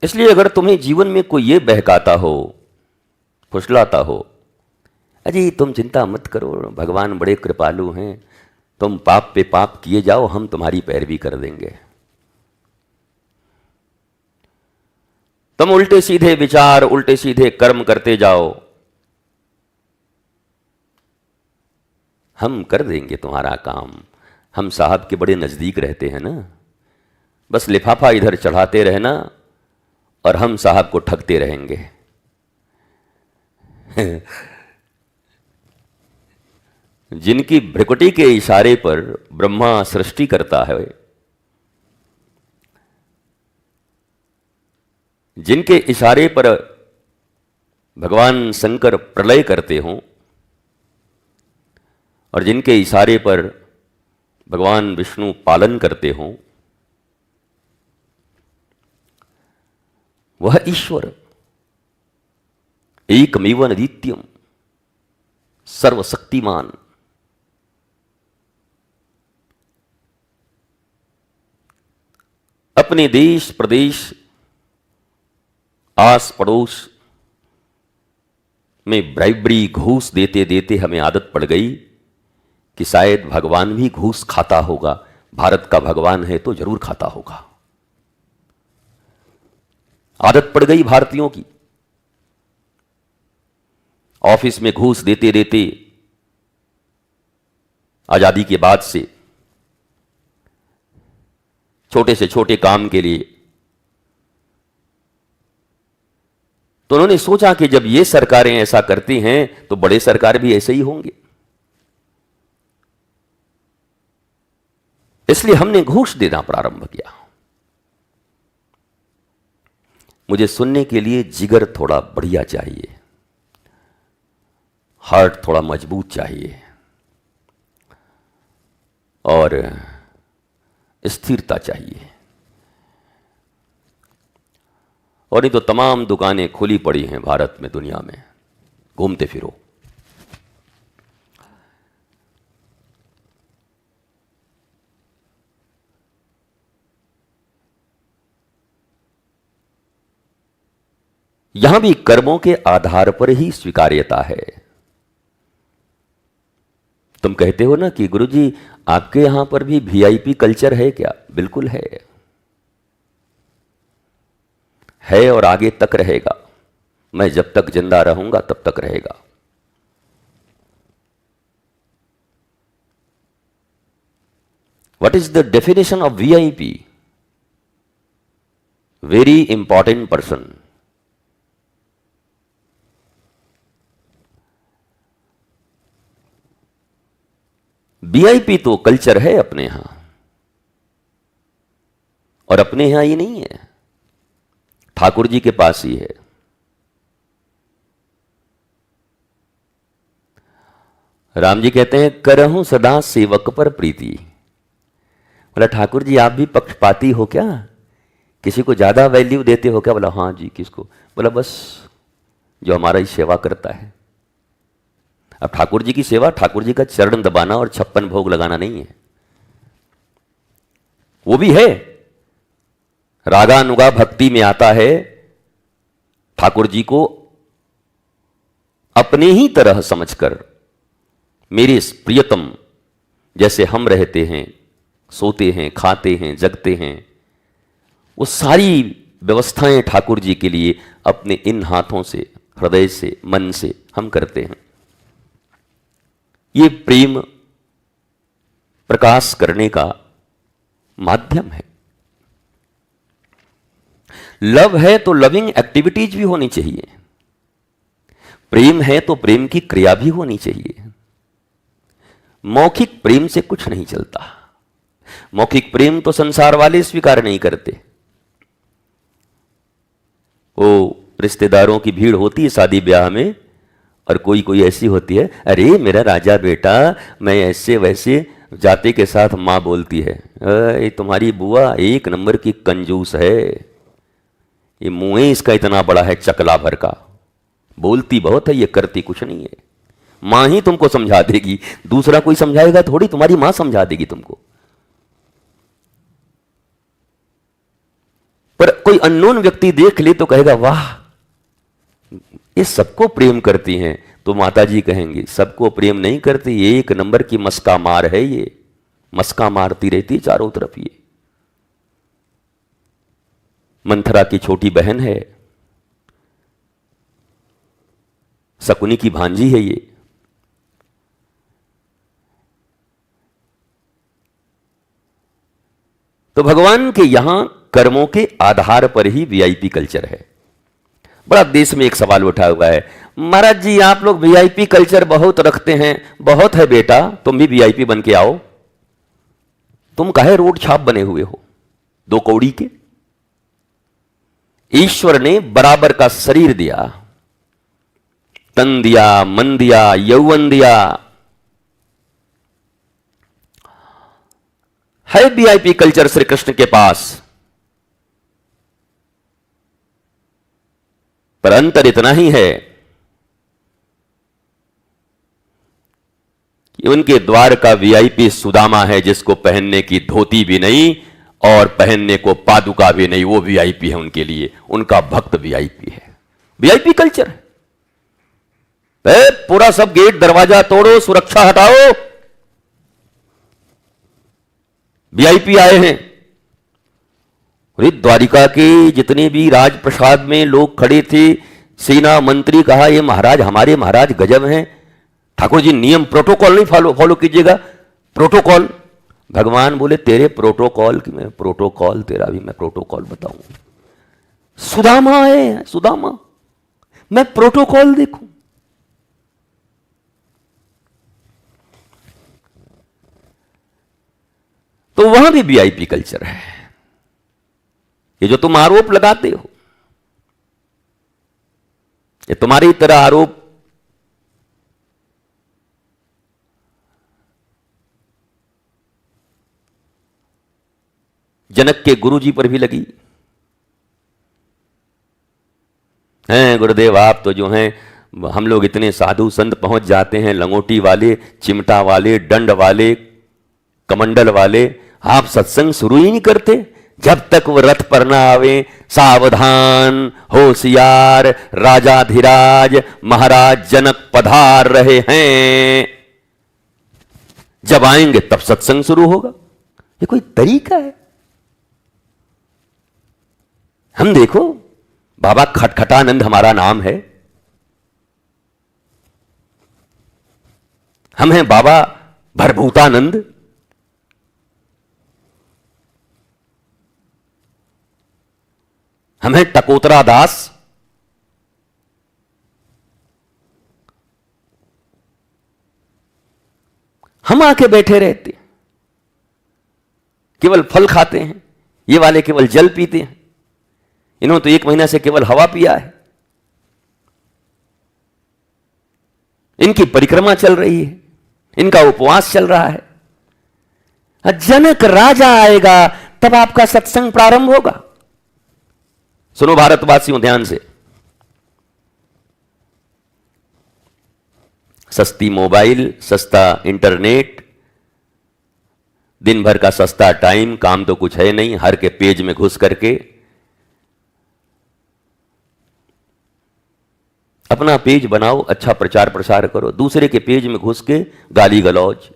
इसलिए अगर तुम्हें जीवन में कोई ये बहकाता हो, फुसलाता हो, अजी तुम चिंता मत करो, भगवान बड़े कृपालु हैं, तुम पाप पे पाप किए जाओ, हम तुम्हारी पैरवी कर देंगे, तुम उल्टे सीधे विचार, उल्टे सीधे कर्म करते जाओ, हम कर देंगे तुम्हारा काम, हम साहब के बड़े नजदीक रहते हैं ना, बस लिफाफा इधर चढ़ाते रहना और हम साहब को ठगते रहेंगे। जिनकी भ्रिकुटी के इशारे पर ब्रह्मा सृष्टि करता है, जिनके इशारे पर भगवान शंकर प्रलय करते हों और जिनके इशारे पर भगवान विष्णु पालन करते हों, वह ईश्वर एकमेव अद्वितीयम सर्वशक्तिमान, अपने देश प्रदेश आस पड़ोस में ब्राइबरी घूस देते देते हमें आदत पड़ गई कि शायद भगवान भी घूस खाता होगा, भारत का भगवान है तो जरूर खाता होगा। आदत पड़ गई भारतीयों की, ऑफिस में घूस देते देते आजादी के बाद से छोटे से छोटे काम के लिए। तो उन्होंने सोचा कि जब ये सरकारें ऐसा करती हैं तो बड़े सरकार भी ऐसे ही होंगे, इसलिए हमने घूस देना प्रारंभ किया। मुझे सुनने के लिए जिगर थोड़ा बढ़िया चाहिए, हार्ट थोड़ा मजबूत चाहिए और स्थिरता चाहिए, और नहीं तो तमाम दुकानें खुली पड़ी हैं भारत में, दुनिया में घूमते फिरो। यहां भी कर्मों के आधार पर ही स्वीकार्यता है। तुम कहते हो ना कि गुरुजी आपके यहां पर भी वीआईपी कल्चर है क्या? बिल्कुल है और आगे तक रहेगा। मैं जब तक जिंदा रहूंगा तब तक रहेगा। What is the definition of VIP? Very important person. VIP तो कल्चर है अपने यहां, और अपने यहां ये नहीं है, ठाकुर जी के पास ही है। राम जी कहते हैं करहूं सदा सेवक पर प्रीति। बोला ठाकुर जी आप भी पक्षपाती हो क्या? किसी को ज्यादा वैल्यू देते हो क्या? बोला हाँ जी। किसको? बोला बस जो हमारा ही सेवा करता है। अब ठाकुर जी की सेवा ठाकुर जी का चरण दबाना और 56 भोग लगाना नहीं है, वो भी है, रागानुगा भक्ति में आता है ठाकुर जी को अपने ही तरह समझकर, मेरे प्रियतम जैसे हम रहते हैं, सोते हैं, खाते हैं, जगते हैं, वो सारी व्यवस्थाएं ठाकुर जी के लिए अपने इन हाथों से, हृदय से, मन से हम करते हैं। ये प्रेम प्रकाश करने का माध्यम है। लव है तो लविंग एक्टिविटीज भी होनी चाहिए, प्रेम है तो प्रेम की क्रिया भी होनी चाहिए। मौखिक प्रेम से कुछ नहीं चलता। मौखिक प्रेम तो संसार वाले स्वीकार नहीं करते। वो रिश्तेदारों की भीड़ होती है शादी ब्याह में, और कोई कोई ऐसी होती है, अरे मेरा राजा बेटा, मैं ऐसे वैसे, जाते के साथ मां बोलती है अरे तुम्हारी बुआ एक नंबर की कंजूस है, ये मुंह इसका इतना बड़ा है चकला भर का, बोलती बहुत है, ये करती कुछ नहीं है। मां ही तुमको समझा देगी, दूसरा कोई समझाएगा थोड़ी, तुम्हारी मां समझा देगी तुमको। पर कोई अननोन व्यक्ति देख ले तो कहेगा वाह, ये सबको प्रेम करती हैं। तो माता जी कहेंगी सबको प्रेम नहीं करती, ये एक नंबर की मस्का मार है, ये मस्का मारती रहती चारों तरफ। ये मंथरा की छोटी बहन है, शकुनी की भांजी है ये। तो भगवान के यहां कर्मों के आधार पर ही वीआईपी कल्चर है। बड़ा देश में एक सवाल उठा हुआ है, महाराज जी आप लोग वीआईपी कल्चर बहुत रखते हैं। बहुत है बेटा, तुम भी वीआईपी बन के आओ। तुम काहे रोड छाप बने हुए हो दो कौड़ी के? ईश्वर ने बराबर का शरीर दिया, तन दिया, मन दिया, यौवन दिया। है वीआईपी कल्चर श्री कृष्ण के पास, पर अंतर इतना ही है कि उनके द्वार का वीआईपी सुदामा है, जिसको पहनने की धोती भी नहीं और पहनने को पादुका भी नहीं। वो वीआईपी है उनके लिए, उनका भक्त वीआईपी है। वीआईपी कल्चर है। पूरा सब गेट दरवाजा तोड़ो, सुरक्षा हटाओ, वीआईपी आए हैं। द्वारिका के जितने भी राजप्रसाद में लोग खड़े थे, सेना मंत्री कहा ये महाराज, हमारे महाराज गजब हैं। ठाकुर जी नियम प्रोटोकॉल नहीं फॉलो कीजिएगा, प्रोटोकॉल। भगवान बोले तेरे प्रोटोकॉल की मैं प्रोटोकॉल, तेरा भी मैं प्रोटोकॉल बताऊं। सुदामा है, सुदामा, मैं प्रोटोकॉल देखूं। तो वहां भी वीआईपी कल्चर है। ये जो तुम आरोप लगाते हो, ये तुम्हारी तरह आरोप जनक के गुरुजी पर भी लगी हैं। गुरुदेव आप तो जो हैं, हम लोग इतने साधु संत पहुंच जाते हैं, लंगोटी वाले, चिमटा वाले, दंड वाले, कमंडल वाले, आप सत्संग शुरू ही नहीं करते जब तक वो रथ पर ना आवे। सावधान, होशियार, राजाधिराज महाराज जनक पधार रहे हैं, जब आएंगे तब सत्संग शुरू होगा। ये कोई तरीका है? हम देखो, बाबा खटखटानंद हमारा नाम है, हम हैं बाबा भरभूतानंद, हम हैं टकोतरा दास, हम आके बैठे रहते, केवल फल खाते हैं। ये वाले केवल जल पीते हैं, इन्होंने तो 1 महीना से केवल हवा पिया है। इनकी परिक्रमा चल रही है, इनका उपवास चल रहा है। जनक राजा आएगा तब आपका सत्संग प्रारंभ होगा। सुनो भारतवासियों ध्यान से, सस्ती मोबाइल, सस्ता इंटरनेट, दिन भर का सस्ता टाइम, काम तो कुछ है नहीं, हर के पेज में घुस करके अपना पेज बनाओ, अच्छा प्रचार प्रसार करो। दूसरे के पेज में घुस के गाली गलौज,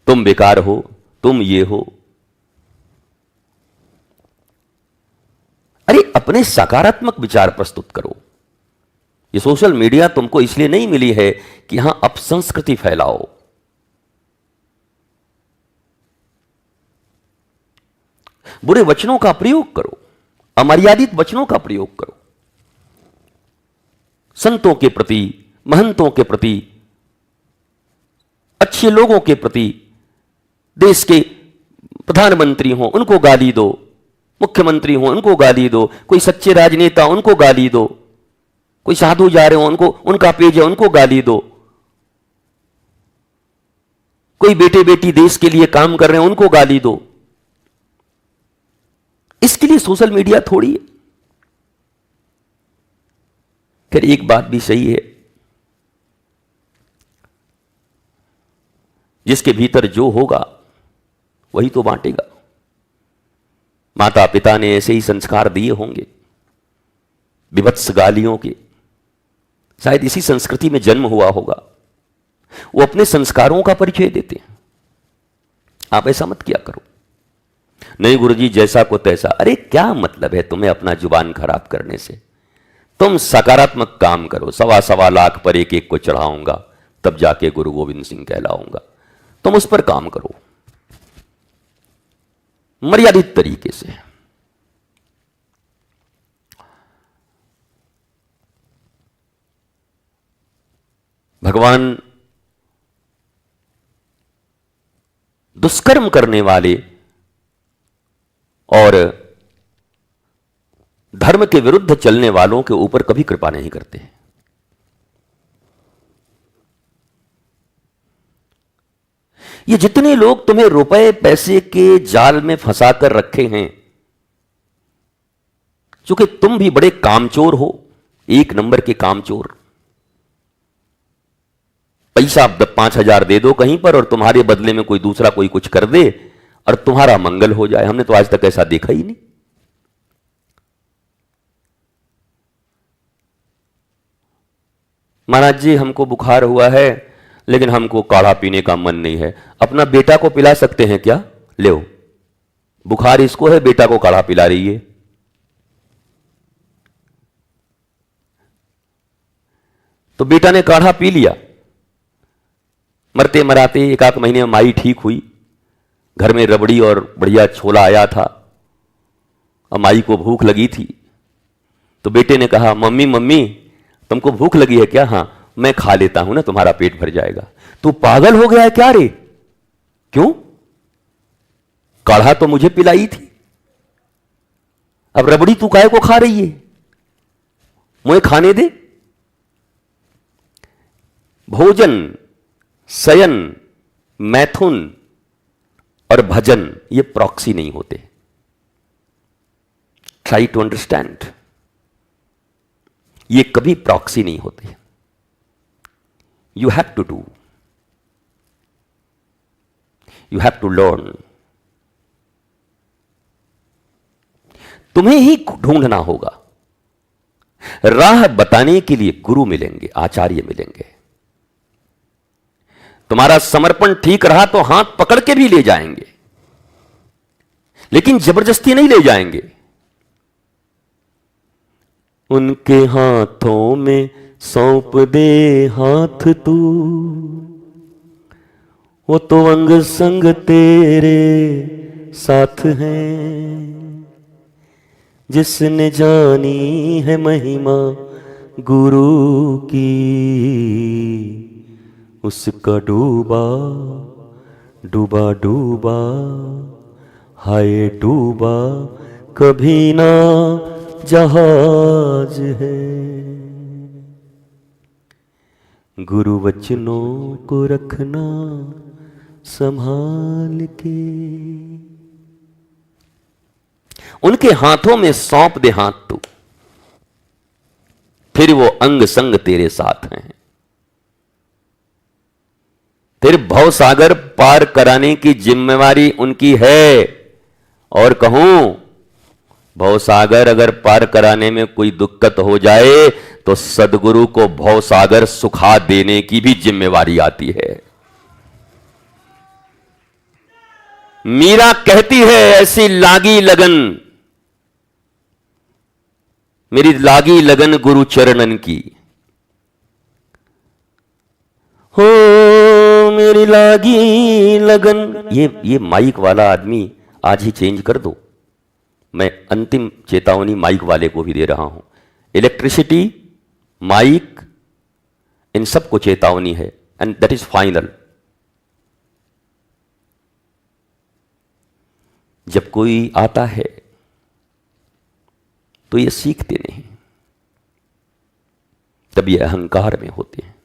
तुम बेकार हो, तुम ये हो। अरे अपने सकारात्मक विचार प्रस्तुत करो। ये सोशल मीडिया तुमको इसलिए नहीं मिली है कि यहां अपसंस्कृति फैलाओ। बुरे वचनों का प्रयोग करो, अमर्यादित वचनों का प्रयोग करो, संतों के प्रति, महंतों के प्रति, अच्छे लोगों के प्रति, देश के प्रधानमंत्री हो उनको गाली दो, मुख्यमंत्री हो उनको गाली दो, कोई सच्चे राजनेता उनको गाली दो, कोई साधु जा रहे हो उनको, उनका पेज है उनको गाली दो, कोई बेटे बेटी देश के लिए काम कर रहे हैं उनको गाली दो। इसके लिए सोशल मीडिया थोड़ी है। फिर एक बात भी सही है, जिसके भीतर जो होगा वही तो बांटेगा। माता पिता ने ऐसे ही संस्कार दिए होंगे, विभत्स गालियों के, शायद इसी संस्कृति में जन्म हुआ होगा। वो अपने संस्कारों का परिचय देते हैं। आप ऐसा मत किया करो। नहीं गुरुजी, जैसा को तैसा। अरे क्या मतलब है तुम्हें अपना जुबान खराब करने से? तुम सकारात्मक काम करो। 1.25 लाख पर एक एक को चढ़ाऊंगा, तब जाके गुरु गोविंद सिंह कहलाऊंगा। तुम उस पर काम करो मर्यादित तरीके से। भगवान दुष्कर्म करने वाले और धर्म के विरुद्ध चलने वालों के ऊपर कभी कृपा नहीं करते। ये जितने लोग तुम्हें रुपए पैसे के जाल में फंसाकर रखे हैं, चूंकि तुम भी बड़े कामचोर हो, 1 नंबर के कामचोर। पैसा 5,000 दे दो कहीं पर और तुम्हारे बदले में कोई दूसरा कोई कुछ कर दे और तुम्हारा मंगल हो जाए। हमने तो आज तक ऐसा देखा ही नहीं। महाराज जी, हमको बुखार हुआ है लेकिन हमको काढ़ा पीने का मन नहीं है। अपना बेटा को पिला सकते हैं क्या? ले, बुखार इसको है, बेटा को काढ़ा पिला रही है। तो बेटा ने काढ़ा पी लिया। मरते मराते 1 महीने में माई ठीक हुई। घर में रबड़ी और बढ़िया छोला आया था और माई को भूख लगी थी। तो बेटे ने कहा, मम्मी मम्मी तुमको भूख लगी है क्या? हाँ, मैं खा लेता हूं ना, तुम्हारा पेट भर जाएगा। तू पागल हो गया है क्या रे? क्यों? काढ़ा तो मुझे पिलाई थी, अब रबड़ी तू काहे को खा रही है? मुझे खाने दे। भोजन, शयन, मैथुन और भजन ये प्रॉक्सी नहीं होते। ट्राई टू अंडरस्टैंड, ये कभी प्रॉक्सी नहीं होते। You have to do, you have to learn. तुम्हें ही ढूंढना होगा। राह बताने के लिए गुरु मिलेंगे, आचार्य मिलेंगे। तुम्हारा समर्पण ठीक रहा तो हाथ पकड़ के भी ले जाएंगे, लेकिन जबरदस्ती नहीं ले जाएंगे। उनके हाथों में सौंप दे हाथ तू, वो तो अंग संग तेरे साथ हैं। जिसने जानी है महिमा गुरु की, उसका डूबा डूबा डूबा हाय डूबा कभी ना जहाज है। गुरु वचनों को रखना संभाल के। उनके हाथों में सौंप दे हाथ तू, फिर वो अंग संग तेरे साथ हैं। फिर भव सागर पार कराने की जिम्मेवारी उनकी है। और कहूं, भव सागर अगर पार कराने में कोई दिक्कत हो जाए तो सदगुरु को भव सागर सुखा देने की भी जिम्मेवारी आती है। मीरा कहती है, ऐसी लागी लगन, मेरी लागी लगन गुरु चरणन की। हो मेरी लागी लगन। ये माइक वाला आदमी आज ही चेंज कर दो। मैं अंतिम चेतावनी माइक वाले को भी दे रहा हूं। इलेक्ट्रिसिटी, माइक, इन सबको चेतावनी है, एंड दैट इज फाइनल। जब कोई आता है तो ये सीखते नहीं, तब ये अहंकार में होते हैं,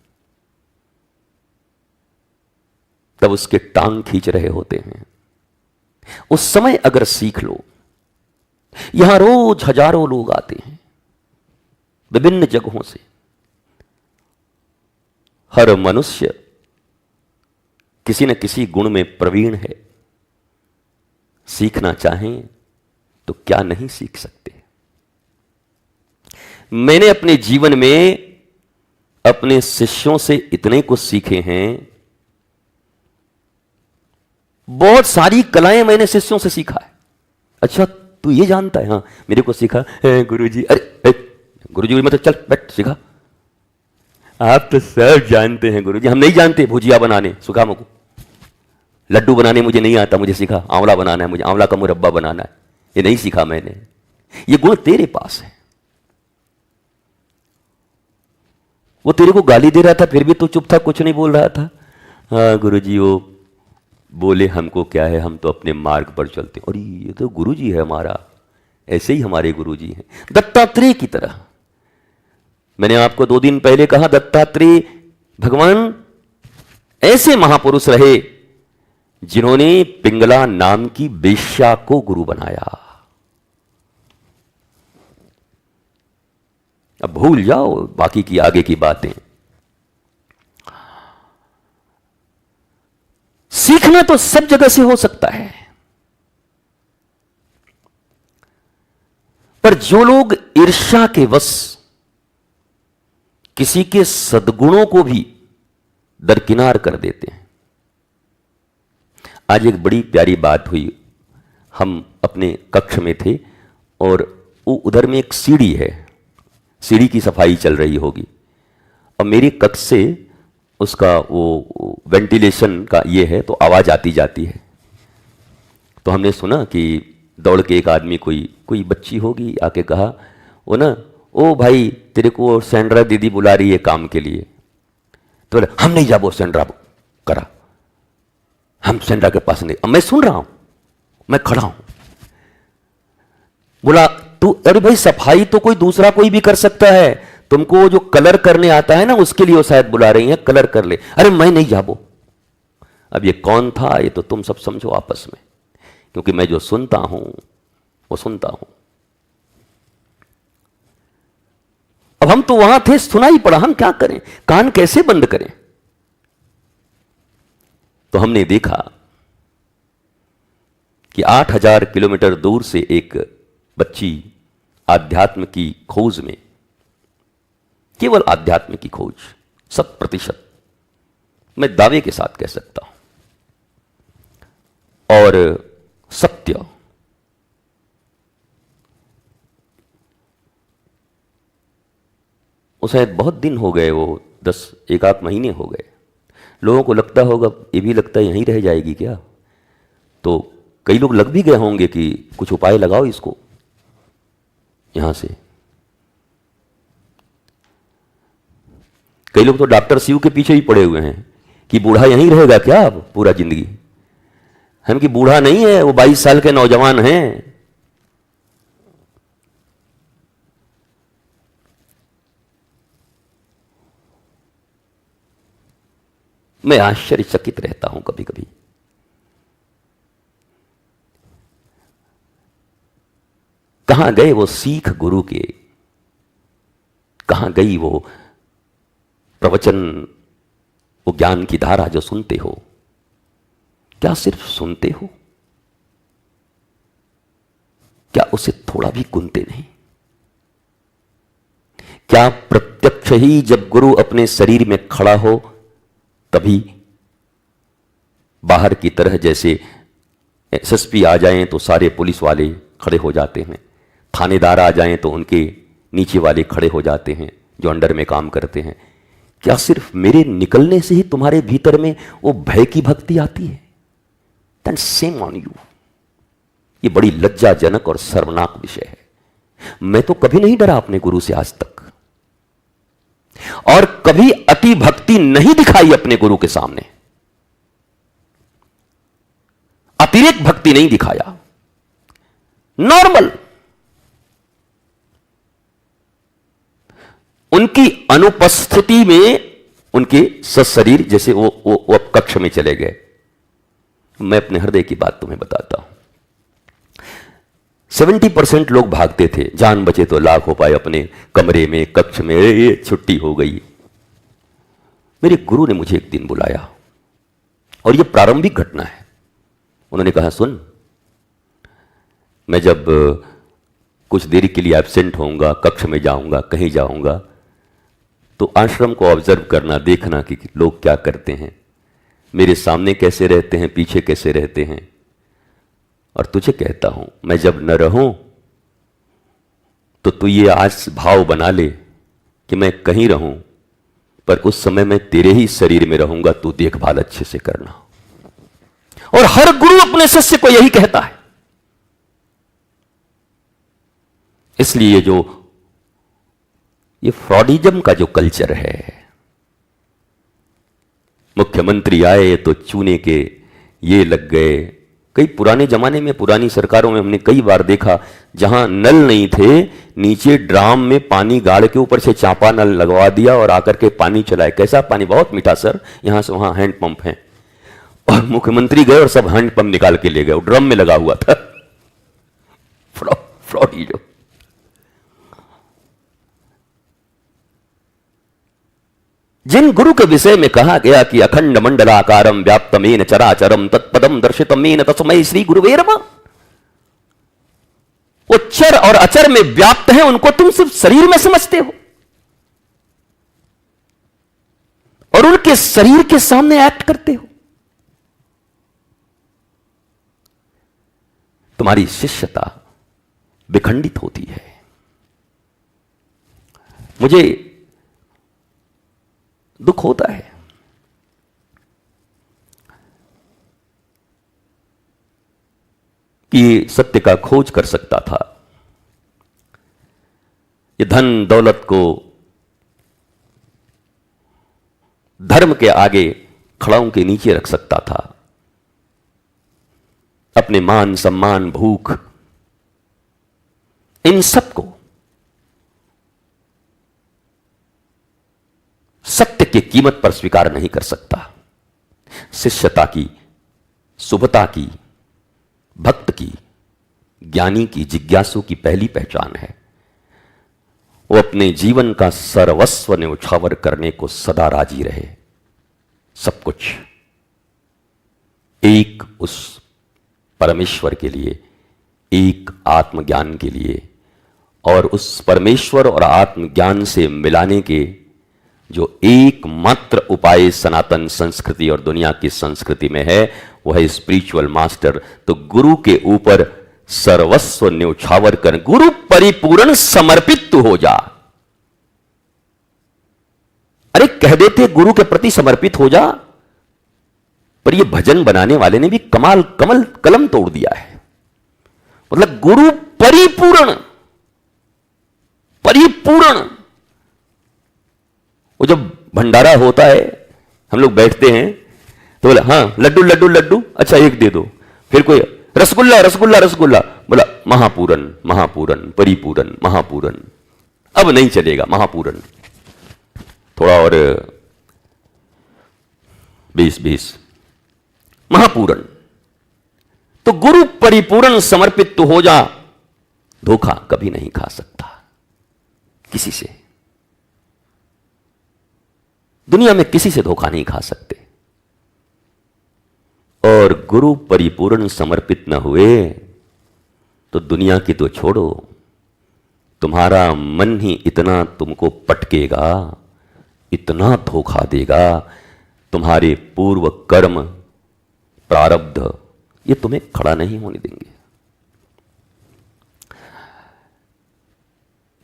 तब उसके टांग खींच रहे होते हैं। उस समय अगर सीख लो। यहां रोज हजारों लोग आते हैं विभिन्न जगहों से। हर मनुष्य किसी न किसी गुण में प्रवीण है। सीखना चाहें तो क्या नहीं सीख सकते? मैंने अपने जीवन में अपने शिष्यों से इतने कुछ सीखे हैं। बहुत सारी कलाएं मैंने शिष्यों से सीखा है। अच्छा तू ये जानता है? हाँ मेरे को सीखा गुरुजी। अरे गुरुजी मतलब चल बैठ सीखा। आप तो सब जानते हैं गुरुजी। हम नहीं जानते भुजिया बनाने, सुखा मुझको। लड्डू बनाने मुझे नहीं आता, मुझे सीखा। आंवला बनाना है मुझे, आंवला का मुरब्बा बनाना है, ये नहीं सीखा मैंने। ये गुण तेरे पास है। वो तेरे को गाली दे रहा था फिर भी तू चुप था, कुछ नहीं बोल रहा था। हाँ गुरुजी वो बोले हमको क्या है, हम तो अपने मार्ग पर चलते। और ये तो गुरुजी है हमारा। ऐसे ही हमारे गुरुजी हैं, दत्तात्रेय की तरह। मैंने आपको 2 दिन पहले कहा दत्तात्रेय भगवान ऐसे महापुरुष रहे जिन्होंने पिंगला नाम की वेश्या को गुरु बनाया। अब भूल जाओ बाकी की आगे की बातें। सीखना तो सब जगह से हो सकता है, पर जो लोग ईर्ष्या के वश किसी के सद्गुणों को भी दरकिनार कर देते हैं। आज एक बड़ी प्यारी बात हुई। हम अपने कक्ष में थे और वो उधर में एक सीढ़ी है, सीढ़ी की सफाई चल रही होगी, और मेरी कक्ष से उसका वो वेंटिलेशन का ये है, तो आवाज़ आती जाती है। तो हमने सुना कि दौड़ के एक आदमी, कोई बच्ची होगी, आके कहा वो ना, ओ भाई तेरे को सैंड्रा दीदी बुला रही है काम के लिए। तो बोले हम नहीं जाबो सैंड्रा करा, हम सैंड्रा के पास नहीं। अब मैं सुन रहा हूं, मैं खड़ा हूं। बोला तू, अरे भाई सफाई तो कोई दूसरा कोई भी कर सकता है, तुमको जो कलर करने आता है ना उसके लिए वो शायद बुला रही है, कलर कर ले। अरे मैं नहीं जाबो। अब ये कौन था, ये तो तुम सब समझो आपस में, क्योंकि मैं जो सुनता हूं वो सुनता हूं। अब हम तो वहां थे, सुना ही पड़ा, हम क्या करें, कान कैसे बंद करें। तो हमने देखा कि 8000 किलोमीटर दूर से एक बच्ची आध्यात्म की खोज में, केवल आध्यात्म की खोज, 100% मैं दावे के साथ कह सकता हूं, और सत्य, वो शायद बहुत दिन हो गए, वो 10-1 महीने हो गए। लोगों को लगता होगा, ये भी लगता है यहीं रह जाएगी क्या। तो कई लोग लग भी गए होंगे कि कुछ उपाय लगाओ इसको यहां से। कई लोग तो डॉक्टर शिव के पीछे ही पड़े हुए हैं कि बूढ़ा यहीं रहेगा क्या अब पूरा जिंदगी। हम कि बूढ़ा नहीं है, वो 22 साल के नौजवान हैं। मैं आश्चर्यचकित रहता हूं कभी कभी। कहां गए वो सीख गुरु के, कहां गई वो प्रवचन, वो ज्ञान की धारा जो सुनते हो। क्या सिर्फ सुनते हो? क्या उसे थोड़ा भी गुनते नहीं? क्या प्रत्यक्ष ही जब गुरु अपने शरीर में खड़ा हो तभी बाहर की तरह जैसे एसएसपी आ जाएं तो सारे पुलिस वाले खड़े हो जाते हैं, थानेदार आ जाएं तो उनके नीचे वाले खड़े हो जाते हैं जो अंडर में काम करते हैं? क्या सिर्फ मेरे निकलने से ही तुम्हारे भीतर में वो भय की भक्ति आती है? Then shame on you। ये बड़ी लज्जाजनक और शर्मनाक विषय है। मैं तो कभी नहीं डरा अपने गुरु से आज तक, और कभी अति भक्ति नहीं दिखाई अपने गुरु के सामने, अतिरेक भक्ति नहीं दिखाया, नॉर्मल। उनकी अनुपस्थिति में उनके सशरीर जैसे वो अब कक्ष में चले गए। मैं अपने हृदय की बात तुम्हें बताता हूं। 70% लोग भागते थे, जान बचे तो लाख हो पाए अपने कमरे में, कक्ष में, ये छुट्टी हो गई। मेरे गुरु ने मुझे एक दिन बुलाया, और यह प्रारंभिक घटना है। उन्होंने कहा सुन, मैं जब कुछ देर के लिए एब्सेंट होऊंगा, कक्ष में जाऊंगा, कहीं जाऊंगा, तो आश्रम को ऑब्जर्व करना, देखना कि लोग क्या करते हैं, मेरे सामने कैसे रहते हैं, पीछे कैसे रहते हैं। और तुझे कहता हूं, मैं जब न रहूं तो तू ये आज भाव बना ले कि मैं कहीं रहूं, पर उस समय मैं तेरे ही शरीर में रहूंगा, तू देखभाल अच्छे से करना। और हर गुरु अपने शिष्य को यही कहता है। इसलिए ये फ्रॉडिज्म का जो कल्चर है, मुख्यमंत्री आए तो चूने के ये लग गए। कई पुराने जमाने में, पुरानी सरकारों में हमने कई बार देखा, जहां नल नहीं थे, नीचे ड्राम में पानी गाड़ के ऊपर से चापा नल लगवा दिया और आकर के पानी चलाए। कैसा पानी, बहुत मीठा सर, यहां से वहां हैंड पंप है। और मुख्यमंत्री गए और सब हैंड पंप निकाल के ले गए, ड्रम में लगा हुआ था। फ्रॉडिज्म। जिन गुरु के विषय में कहा गया कि अखंड मंडलाकारम व्याप्तमेन चराचरम तत्पदम दर्शितमेन तस्मै श्री गुरुवे नमः, वो चर और अचर में व्याप्त है, उनको तुम सिर्फ शरीर में समझते हो और उनके शरीर के सामने एक्ट करते हो। तुम्हारी शिष्यता विखंडित होती है। मुझे दुख होता है कि सत्य का खोज कर सकता था, ये धन दौलत को धर्म के आगे खड़ाओं के नीचे रख सकता था, अपने मान सम्मान भूख इन सबको सत्य की कीमत पर स्वीकार नहीं कर सकता। शिष्यता की, शुभता की, भक्त की, ज्ञानी की, जिज्ञासु की पहली पहचान है वो अपने जीवन का सर्वस्व न्यौछावर करने को सदा राजी रहे। सब कुछ एक उस परमेश्वर के लिए, एक आत्मज्ञान के लिए, और उस परमेश्वर और आत्मज्ञान से मिलाने के जो एकमात्र उपाय सनातन संस्कृति और दुनिया की संस्कृति में है, वो है स्पिरिचुअल मास्टर। तो गुरु के ऊपर सर्वस्व न्यौछावर कर, गुरु परिपूर्ण समर्पित तू हो जा। अरे कह देते गुरु के प्रति समर्पित हो जा, पर ये भजन बनाने वाले ने भी कलम तोड़ दिया है। मतलब गुरु परिपूर्ण, परिपूर्ण। वो जब भंडारा होता है, हम लोग बैठते हैं तो बोला हाँ लड्डू लड्डू लड्डू, अच्छा एक दे दो। फिर कोई रसगुल्ला रसगुल्ला रसगुल्ला, बोला महापूरन महापूरन परिपूरन महापूरन। अब नहीं चलेगा महापूरन, थोड़ा और 20-20 महापूरन। तो गुरु परिपूर्ण समर्पित तो हो जा। धोखा कभी नहीं खा सकता किसी से, दुनिया में किसी से धोखा नहीं खा सकते। और गुरु परिपूर्ण समर्पित न हुए तो दुनिया की तो छोड़ो, तुम्हारा मन ही इतना तुमको पटकेगा, इतना धोखा देगा, तुम्हारे पूर्व कर्म प्रारब्ध ये तुम्हें खड़ा नहीं होने देंगे।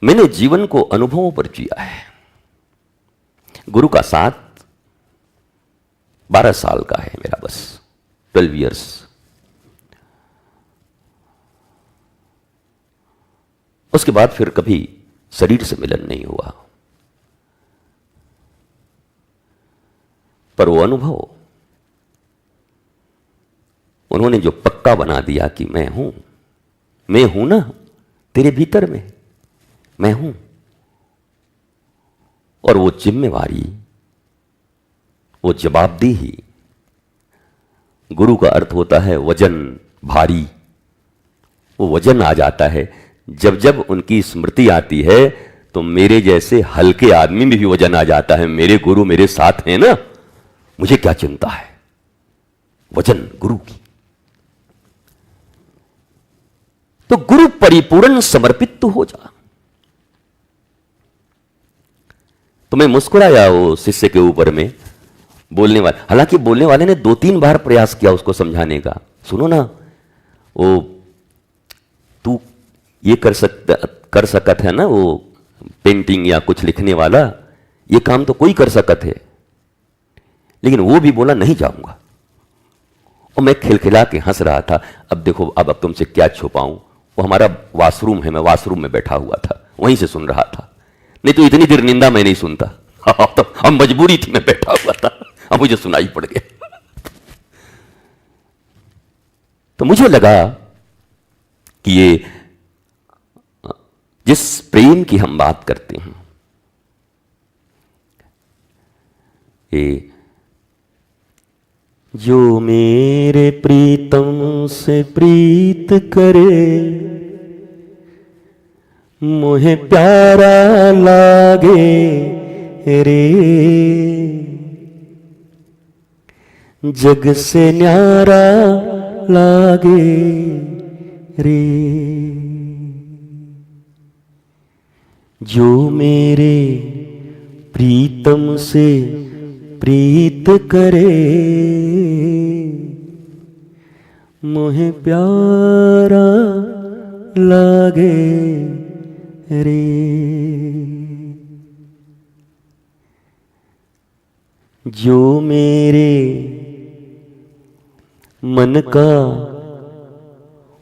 मैंने जीवन को अनुभवों पर जिया है। गुरु का साथ 12 साल का है मेरा, बस 12 इयर्स। उसके बाद फिर कभी शरीर से मिलन नहीं हुआ, पर वो अनुभव उन्होंने जो पक्का बना दिया कि मैं हूं ना तेरे भीतर में, मैं हूं। और वो जिम्मेवारी, वो जवाबदेही, गुरु का अर्थ होता है वजन, भारी। वो वजन आ जाता है जब जब उनकी स्मृति आती है, तो मेरे जैसे हल्के आदमी में भी वजन आ जाता है। मेरे गुरु मेरे साथ हैं ना, मुझे क्या चिंता है। वजन गुरु की। तो गुरु परिपूर्ण समर्पित तो हो जा। तो मैं मुस्कुराया वो शिष्य के ऊपर में, बोलने वाले, हालांकि बोलने वाले ने 2-3 बार प्रयास किया उसको समझाने का, सुनो ना, वो तू ये कर सकत है ना, वो पेंटिंग या कुछ लिखने वाला, ये काम तो कोई कर सकत है। लेकिन वो भी बोला नहीं जाऊंगा। और मैं खिलखिला के हंस रहा था। अब देखो, अब तुमसे क्या छुपाऊं, वो हमारा वॉशरूम है, मैं वॉशरूम में बैठा हुआ था, वहीं से सुन रहा था। नहीं तो इतनी देर निंदा मैं नहीं सुनता। तो अब मजबूरी थी, मैं बैठा हुआ था, अब मुझे सुनाई पड़ गया। तो मुझे लगा कि ये जिस प्रेम की हम बात करते हैं, ये जो मेरे प्रीतम से प्रीत करे, मुझे प्यारा लागे रे, जग से न्यारा लागे रे। जो मेरे प्रीतम से प्रीत करे, मुझे प्यारा लागे रे। जो मेरे मन का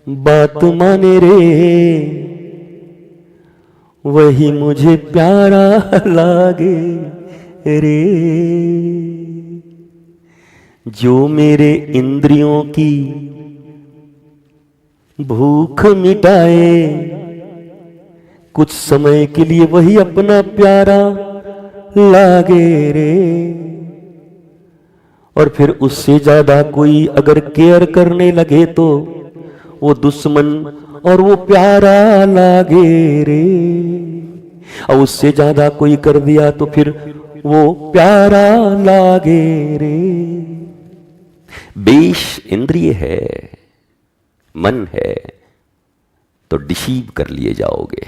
बात माने रे, वही मुझे प्यारा लागे रे। जो मेरे इंद्रियों की भूख मिटाए, कुछ समय के लिए वही अपना प्यारा लागे रे। और फिर उससे ज्यादा कोई अगर केयर करने लगे तो वो दुश्मन और वो प्यारा लागे रे। और उससे ज्यादा कोई कर दिया तो फिर वो प्यारा लागे रे। बेश इंद्रिय है, मन है, तो डिसीव कर लिए जाओगे,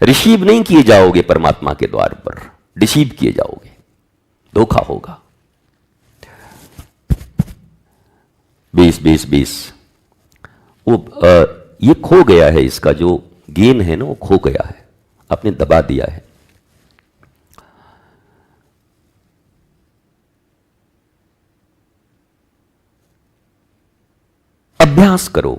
रिसीव नहीं किए जाओगे परमात्मा के द्वार पर, डिसीव किए जाओगे, धोखा होगा। 20 वो ये खो गया है, इसका जो गेन है ना वो खो गया है, आपने दबा दिया है। अभ्यास करो,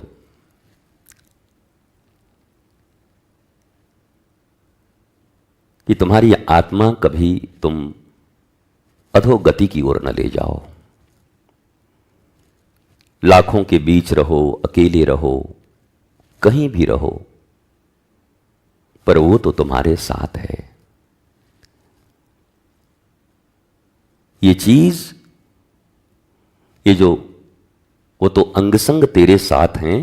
कि तुम्हारी आत्मा कभी तुम अधोगति की ओर न ले जाओ। लाखों के बीच रहो, अकेले रहो, कहीं भी रहो, पर वो तो तुम्हारे साथ है। ये चीज, ये जो वो तो अंग संग तेरे साथ हैं,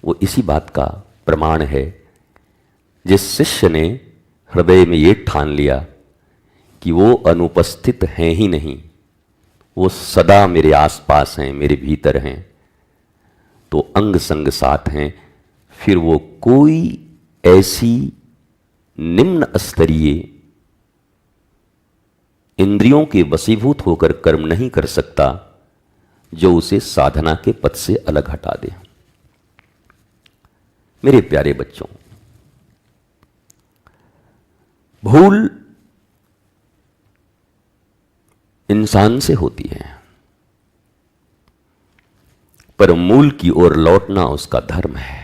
वो इसी बात का प्रमाण है। जिस शिष्य ने हृदय में ये ठान लिया कि वो अनुपस्थित हैं ही नहीं, वो सदा मेरे आसपास हैं, मेरे भीतर हैं, तो अंग संग साथ हैं, फिर वो कोई ऐसी निम्न स्तरीय इंद्रियों के वशीभूत होकर कर्म नहीं कर सकता जो उसे साधना के पथ से अलग हटा दे। मेरे प्यारे बच्चों, भूल इंसान से होती है, पर मूल की ओर लौटना उसका धर्म है।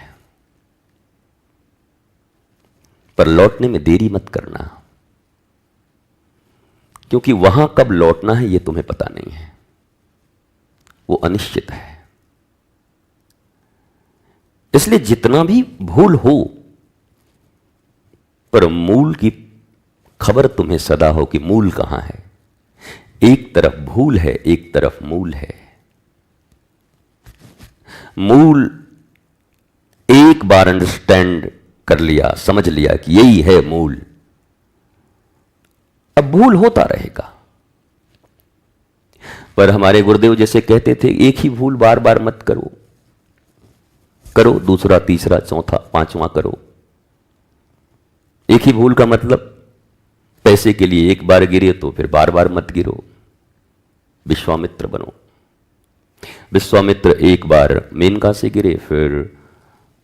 पर लौटने में देरी मत करना, क्योंकि वहां कब लौटना है यह तुम्हें पता नहीं है, वो अनिश्चित है। इसलिए जितना भी भूल हो, पर मूल की खबर तुम्हें सदा हो कि मूल कहां है। एक तरफ भूल है, एक तरफ मूल है। मूल एक बार अंडरस्टैंड कर लिया, समझ लिया कि यही है मूल, अब भूल होता रहेगा। पर हमारे गुरुदेव जैसे कहते थे, एक ही भूल बार बार मत करो, करो, दूसरा, तीसरा, चौथा, पांचवा करो। एक ही भूल का मतलब, पैसे के लिए एक बार गिरे तो फिर बार बार मत गिरो। विश्वामित्र बनो। विश्वामित्र एक बार मेनका से गिरे, फिर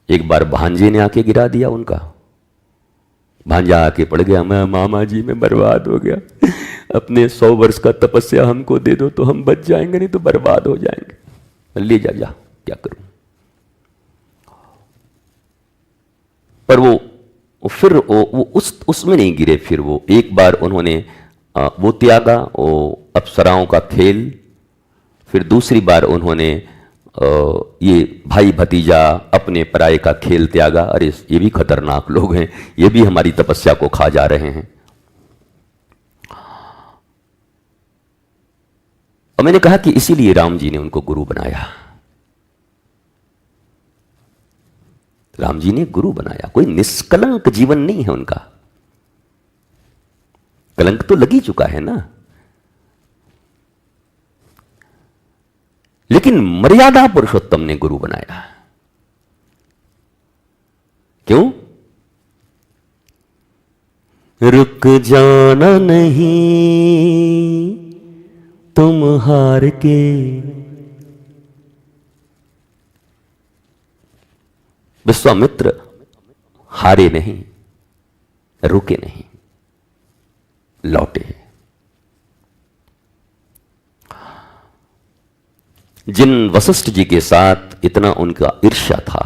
एक बार भांजे ने आके गिरा दिया उनका। भांजा आके पड़ गया, मैं मामा जी में बर्बाद हो गया, अपने 100 वर्ष का तपस्या हमको दे दो तो हम बच जाएंगे, नहीं तो बर्बाद हो जाएंगे। ले जा, जा क्या करूं। पर वो फिर वो उसमें नहीं गिरे। फिर वो एक बार उन्होंने वो त्यागा, वो अप्सराओं का खेल। फिर दूसरी बार उन्होंने ये भाई भतीजा अपने पराये का खेल त्यागा। अरे ये भी खतरनाक लोग हैं, ये भी हमारी तपस्या को खा जा रहे हैं। और मैंने कहा कि इसीलिए राम जी ने उनको गुरु बनाया। राम जी ने गुरु बनाया। कोई निष्कलंक जीवन नहीं है उनका, कलंक तो लगी चुका है ना। लेकिन मर्यादा पुरुषोत्तम ने गुरु बनाया। क्यों? रुक जाना नहीं तुम हार के, विश्वामित्र हारे नहीं, रुके नहीं, लौटे। जिन वशिष्ठ जी के साथ इतना उनका ईर्ष्या था,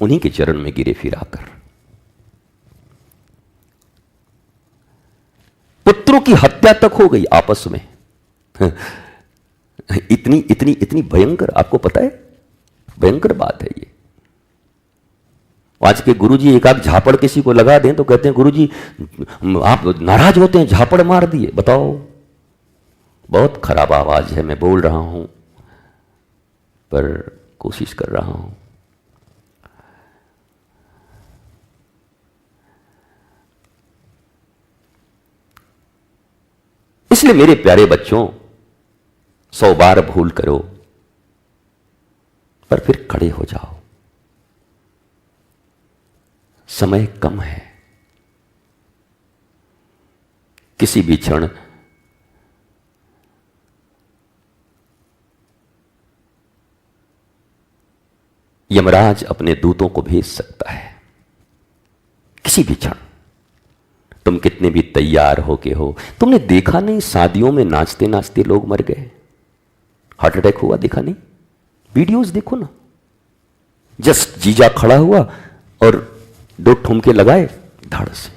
उन्हीं के चरण में गिरे फिर आकर। पुत्रों की हत्या तक हो गई आपस में। इतनी इतनी इतनी भयंकर, आपको पता है, भयंकर बात है ये। आज के गुरुजी एक आध झापड़ किसी को लगा दें तो कहते हैं गुरुजी आप नाराज होते हैं, झापड़ मार दिए। बताओ, बहुत खराब आवाज है, मैं बोल रहा हूं पर कोशिश कर रहा हूं। इसलिए मेरे प्यारे बच्चों, 100 बार भूल करो पर फिर खड़े हो जाओ। समय कम है, किसी भी क्षण यमराज अपने दूतों को भेज सकता है। किसी भी क्षण। तुम कितने भी तैयार होके हो, तुमने देखा नहीं शादियों में नाचते नाचते लोग मर गए, हार्ट अटैक हुआ, देखा नहीं? वीडियोस देखो ना। जस्ट जीजा खड़ा हुआ और 2 ठुमके लगाए, धड़ से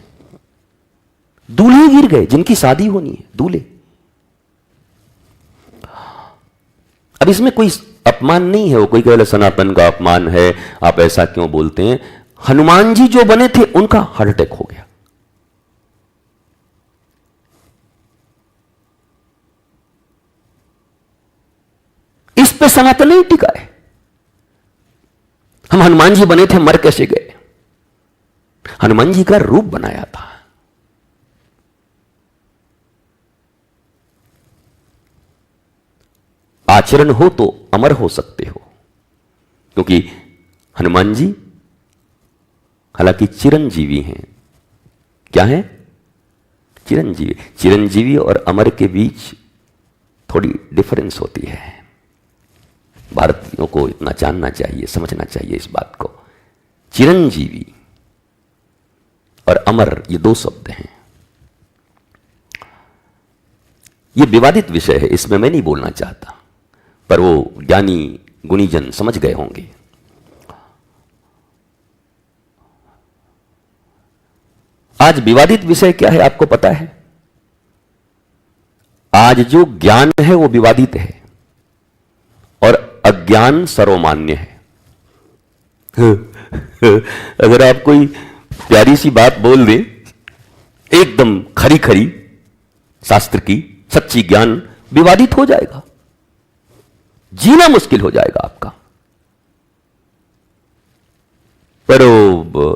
दूल्हे गिर गए, जिनकी शादी होनी है, दूल्हे। अब इसमें कोई अपमान नहीं है, वो कोई कहे सनातन का अपमान है, आप ऐसा क्यों बोलते हैं। हनुमान जी जो बने थे उनका हार्ट अटैक हो गया। इस पे सनातन नहीं टिका है। हम हनुमान जी बने थे, मर कैसे गए? हनुमान जी का रूप बनाया था। आचरण हो तो अमर हो सकते हो, क्योंकि हनुमान जी हालांकि चिरंजीवी हैं। क्या है? चिरंजीवी। चिरंजीवी और अमर के बीच थोड़ी डिफरेंस होती है। भारतीयों को इतना जानना चाहिए, समझना चाहिए इस बात को। चिरंजीवी और अमर, ये 2 शब्द हैं। ये विवादित विषय है, इसमें मैं नहीं बोलना चाहता, पर वो ज्ञानी गुणीजन समझ गए होंगे। आज विवादित विषय क्या है आपको पता है? आज जो ज्ञान है वो विवादित है और अज्ञान सर्वमान्य है। अगर आप कोई प्यारी सी बात बोल दे, एकदम खरी खरी शास्त्र की सच्ची ज्ञान, विवादित हो जाएगा, जीना मुश्किल हो जाएगा आपका। पर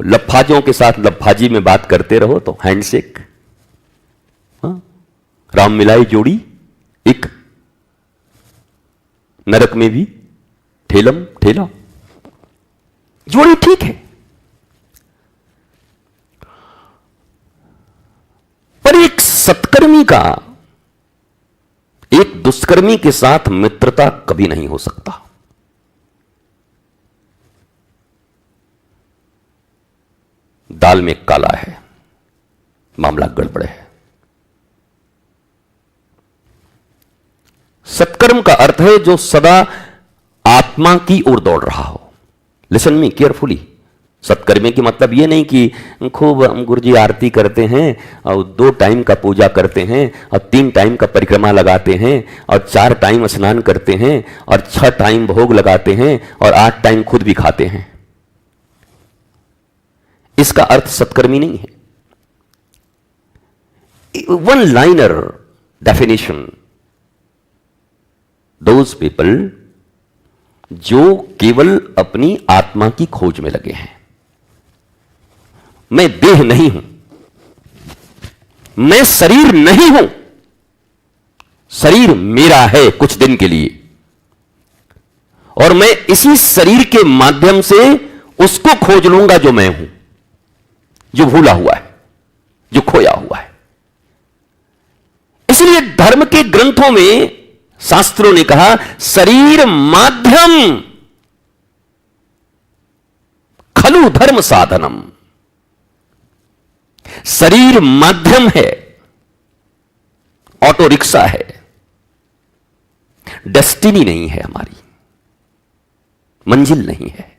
लफाजों के साथ लफाजी में बात करते रहो तो हैंडशेक, राम मिलाई जोड़ी, एक नरक में भी ठेलम ठेला। जोड़ी ठीक है, पर एक सत्कर्मी का एक दुष्कर्मी के साथ मित्रता कभी नहीं हो सकता। दाल में काला है, मामला गड़बड़ है। सत्कर्म का अर्थ है जो सदा आत्मा की ओर दौड़ रहा हो। Listen me carefully. सत्कर्मी की मतलब यह नहीं कि खूब गुरुजी आरती करते हैं और 2 टाइम का पूजा करते हैं और 3 टाइम का परिक्रमा लगाते हैं और 4 टाइम स्नान करते हैं और 6 टाइम भोग लगाते हैं और 8 टाइम खुद भी खाते हैं। इसका अर्थ सत्कर्मी नहीं है। One liner definition, those people जो केवल अपनी आत्मा की खोज में लगे हैं। मैं देह नहीं हूं, मैं शरीर नहीं हूं, शरीर मेरा है कुछ दिन के लिए, और मैं इसी शरीर के माध्यम से उसको खोज लूंगा जो मैं हूं, जो भूला हुआ है, जो खोया हुआ है। इसलिए धर्म के ग्रंथों में शास्त्रों ने कहा शरीर माध्यम खलु धर्म साधनम। शरीर माध्यम है, ऑटो रिक्शा है, डेस्टिनी नहीं है, हमारी मंजिल नहीं है।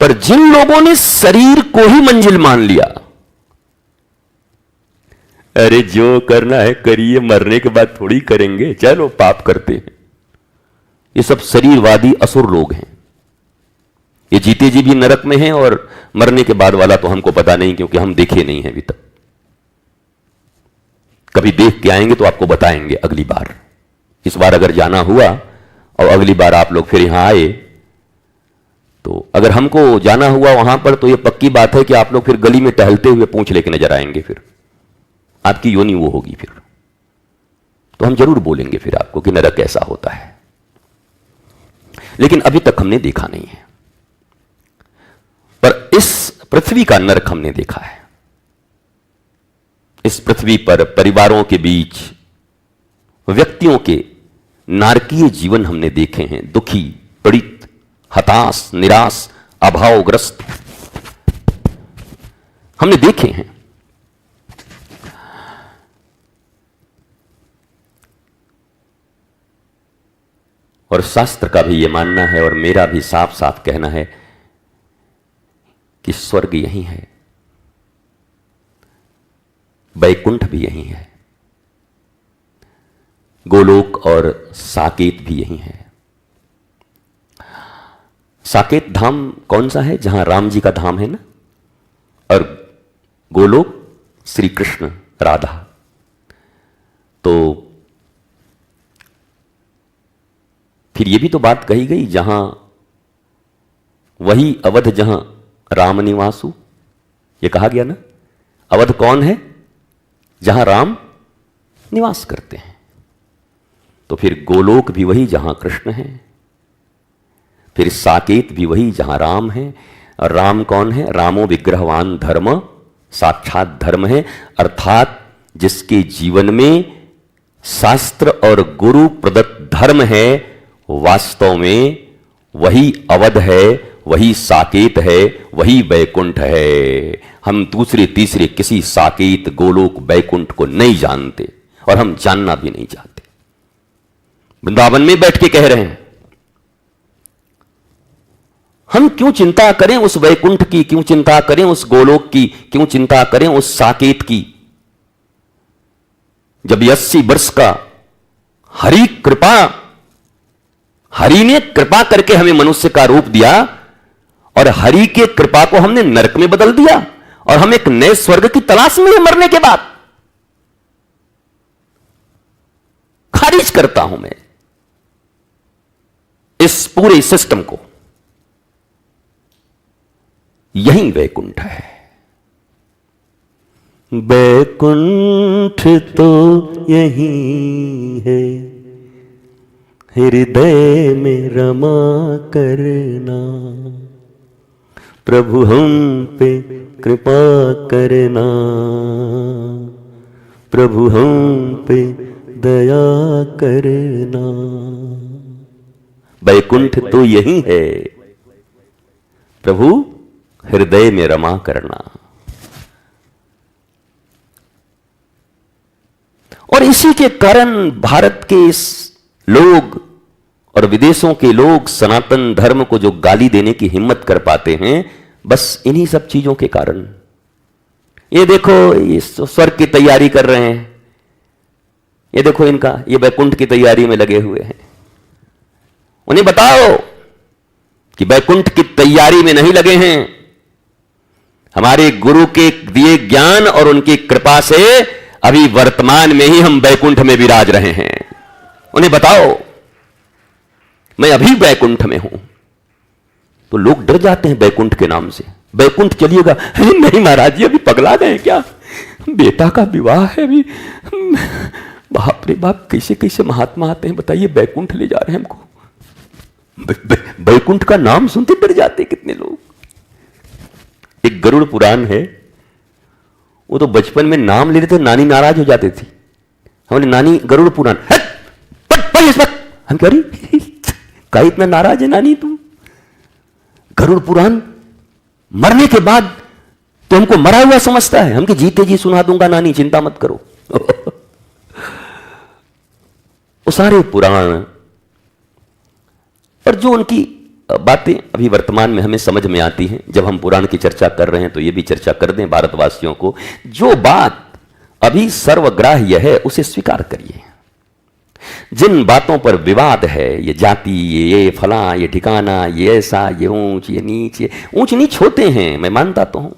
पर जिन लोगों ने शरीर को ही मंजिल मान लिया, अरे जो करना है करिए, मरने के बाद थोड़ी करेंगे, चलो पाप करते हैं, ये सब शरीरवादी असुर लोग हैं। ये जीते जी भी नरक में हैं और मरने के बाद वाला तो हमको पता नहीं, क्योंकि हम देखे नहीं हैं अभी तक। कभी देख के आएंगे तो आपको बताएंगे अगली बार। इस बार अगर जाना हुआ और अगली बार आप लोग फिर यहां आए, तो अगर हमको जाना हुआ वहां पर, तो ये पक्की बात है कि आप लोग फिर गली में टहलते हुए पूंछ लेके नजर आएंगे। फिर आपकी योनि वो होगी, फिर तो हम जरूर बोलेंगे फिर आपको कि नरक कैसा होता है। लेकिन अभी तक हमने देखा नहीं है, पर इस पृथ्वी का नरक हमने देखा है। इस पृथ्वी पर परिवारों के बीच व्यक्तियों के नारकीय जीवन हमने देखे हैं। दुखी, पीड़ित, हताश, निराश, अभावग्रस्त हमने देखे हैं। और शास्त्र का भी यह मानना है और मेरा भी साफ साफ कहना है कि स्वर्ग यही है, वैकुंठ भी यही है, गोलोक और साकेत भी यही है। साकेत धाम कौन सा है? जहां राम जी का धाम है ना, और गोलोक श्री कृष्ण राधा। तो फिर ये भी तो बात कही गई, जहां वही अवध जहां राम निवासु, ये कहा गया ना। अवध कौन है? जहां राम निवास करते हैं। तो फिर गोलोक भी वही जहां कृष्ण है, फिर साकेत भी वही जहां राम है। और राम कौन है? रामो विग्रहवान धर्म, साक्षात धर्म है, अर्थात जिसके जीवन में शास्त्र और गुरु प्रदत्त धर्म है, वास्तव में वही अवध है, वही साकेत है, वही वैकुंठ है। हम दूसरे तीसरे किसी साकेत, गोलोक, वैकुंठ को नहीं जानते और हम जानना भी नहीं चाहते। वृंदावन में बैठ के कह रहे हैं, हम क्यों चिंता करें उस वैकुंठ की, क्यों चिंता करें उस गोलोक की, क्यों चिंता करें उस साकेत की, जब 80 वर्ष का हरि ने कृपा करके हमें मनुष्य का रूप दिया और हरि के कृपा को हमने नरक में बदल दिया और हम एक नए स्वर्ग की तलाश में हैं मरने के बाद। खारिज करता हूं मैं इस पूरे सिस्टम को। यही वैकुंठ है। वैकुंठ तो यही है, हृदय में रमा करना, प्रभु हम पे कृपा करना, प्रभु हम पे दया करना। बैकुंठ तो यही है, प्रभु हृदय में रमा करना। और इसी के कारण भारत के इस लोग और विदेशों के लोग सनातन धर्म को जो गाली देने की हिम्मत कर पाते हैं, बस इन्हीं सब चीजों के कारण। ये देखो, ये स्वर्ग की तैयारी कर रहे हैं, ये देखो इनका, ये वैकुंठ की तैयारी में लगे हुए हैं। उन्हें बताओ कि वैकुंठ की तैयारी में नहीं लगे हैं, हमारे गुरु के दिए ज्ञान और उनकी कृपा से अभी वर्तमान में ही हम वैकुंठ में विराज रहे हैं। उन्हें बताओ मैं अभी वैकुंठ में हूं। तो लोग डर जाते हैं वैकुंठ के नाम से, वैकुंठ चलिएगा। नहीं महाराज जी, अभी पगला गए क्या, बेटा का विवाह है अभी। बाप रे बाप, कैसे कैसे महात्मा आते हैं बताइए, वैकुंठ ले जा रहे हैं हमको। वैकुंठ का नाम सुनते डर जाते कितने लोग। एक गरुड़ पुराण है, वो तो बचपन में नाम ले रहे थे, नानी नाराज हो जाती थी। हमने नानी गरुड़ पुराण हम कह रही का इतना नाराज है नानी तुम। गरुड़ पुराण मरने के बाद तो हमको मरा हुआ समझता है, हमके जीते जी सुना दूंगा नानी, चिंता मत करो। वो सारे पुराण और जो उनकी बातें अभी वर्तमान में हमें समझ में आती हैं, जब हम पुराण की चर्चा कर रहे हैं तो ये भी चर्चा कर दें भारतवासियों को। जो बात अभी सर्वग्राह्य है उसे स्वीकार करिए। जिन बातों पर विवाद है, ये जाति, ये फला, ये ठिकाना, ये ऐसा, ये ऊंच, ये नीच, ये ऊंच नीच होते हैं, मैं मानता तो हूं।